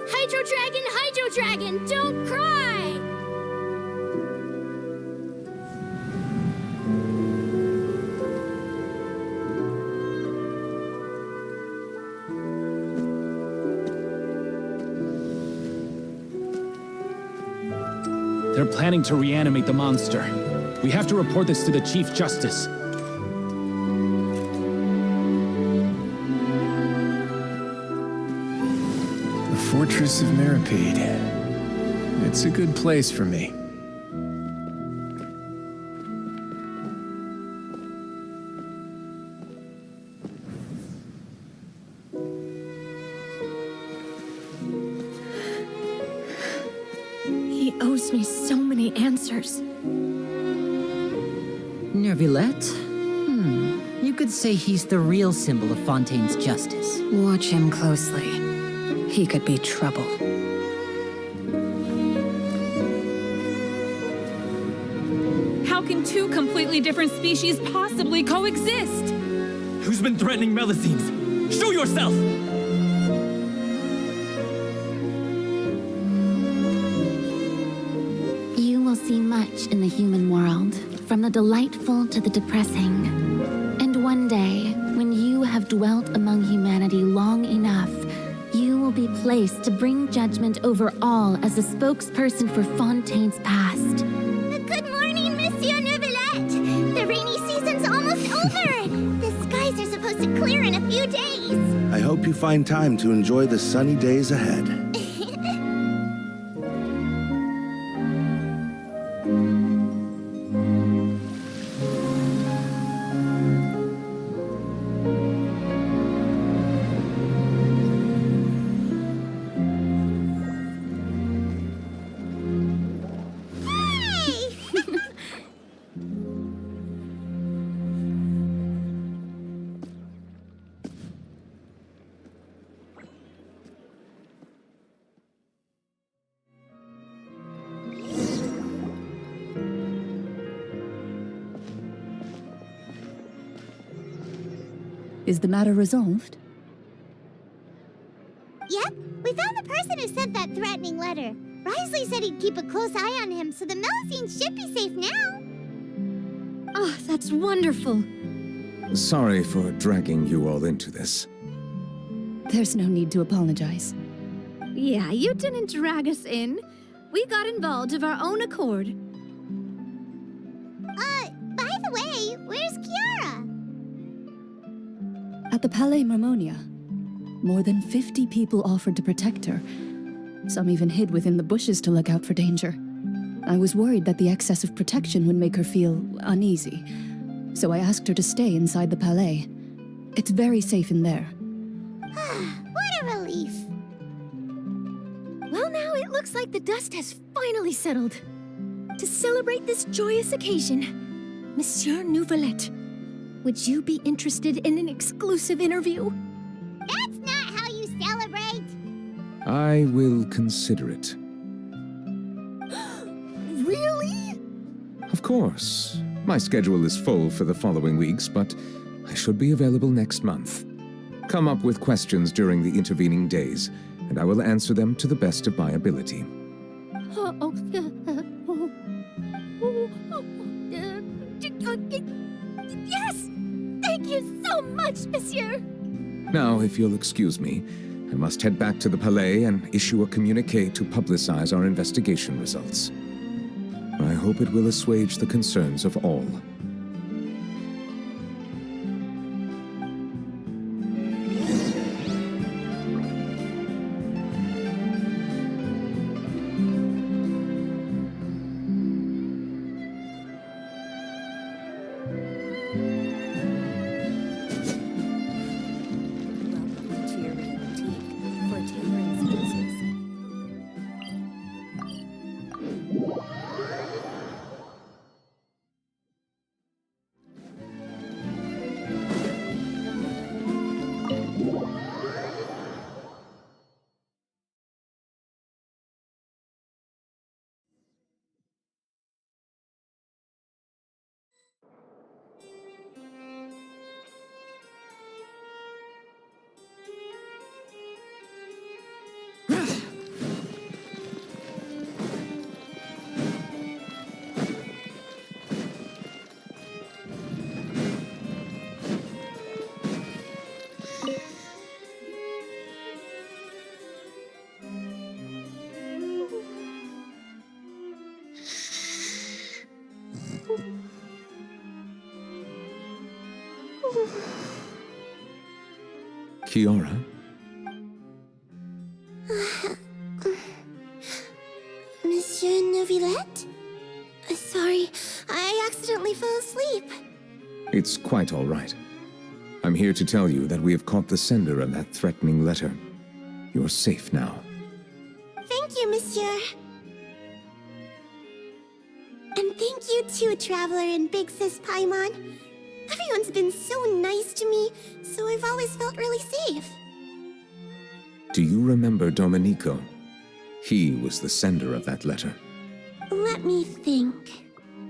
Hydro Dragon, don't cry! They're planning to reanimate the monster. We have to report this to the Chief Justice. The Fortress of Meripede. It's a good place for me. He owes me so many answers. Neuvillette? You could say he's the real symbol of Fontaine's justice. Watch him closely. He could be trouble. How can two completely different species possibly coexist? Who's been threatening Melazines? Show yourself! You will see much in the human world, from the delightful to the depressing. And one day, when you have dwelt among humanity long enough, you will be placed to bring judgment over all as a spokesperson for Fontaine's past. Good morning, Monsieur Neuvillette! The rainy season's almost over! The skies are supposed to clear in a few days! I hope you find time to enjoy the sunny days ahead. Is the matter resolved? Yep, we found the person who sent that threatening letter. Risley said he'd keep a close eye on him, so the Melazines should be safe now. Oh, that's wonderful. Sorry for dragging you all into this. There's no need to apologize. Yeah, you didn't drag us in. We got involved of our own accord. By the way, where's Kiara? At the Palais Marmonia, more than 50 people offered to protect her. Some even hid within the bushes to look out for danger. I was worried that the excess of protection would make her feel uneasy, so I asked her to stay inside the Palais. It's very safe in there. What a relief. Well, now it looks like the dust has finally settled. To celebrate this joyous occasion, Monsieur Neuvillette, would you be interested in an exclusive interview? That's not how you celebrate! I will consider it. Really? Of course. My schedule is full for the following weeks, but I should be available next month. Come up with questions during the intervening days, and I will answer them to the best of my ability. Yes! Thank you so much, Monsieur! Now, if you'll excuse me, I must head back to the Palais and issue a communiqué to publicize our investigation results. I hope it will assuage the concerns of all. Kiara? Monsieur Neuvillette? Sorry, I accidentally fell asleep. It's quite all right. I'm here to tell you that we have caught the sender of that threatening letter. You're safe now. Thank you, Monsieur. And Thank you too, Traveler and Big Sis Paimon. Everyone's been so nice to me, so I've always felt really safe. Do you remember Domenico? He was the sender of that letter. Let me think.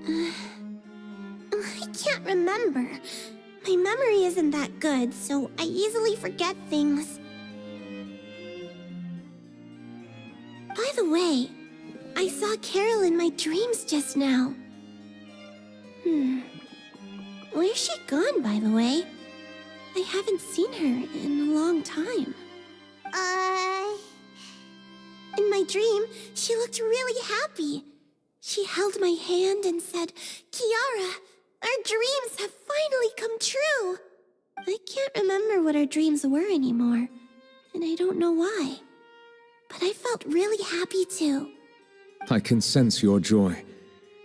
I can't remember. My memory isn't that good, so I easily forget things. By the way, I saw Carol in my dreams just now. Where's she gone, by the way? I haven't seen her in a long time. In my dream, she looked really happy. She held my hand and said, "Kiara, our dreams have finally come true." I can't remember what our dreams were anymore, and I don't know why. But I felt really happy too. I can sense your joy.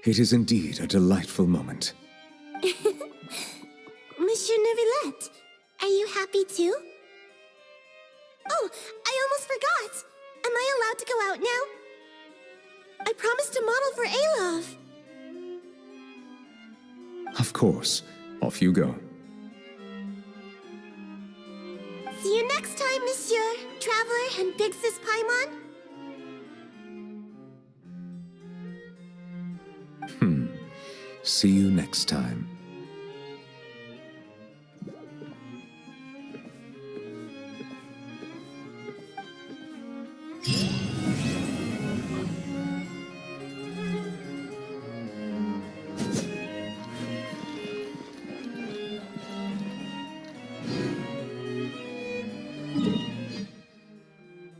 It is indeed a delightful moment. Monsieur Neuvillette, are you happy too? Oh, I almost forgot. Am I allowed to go out now? I promised to model for Alov. Of course. Off you go. See you next time, Monsieur, Traveler, and Big Sis Paimon. See you next time.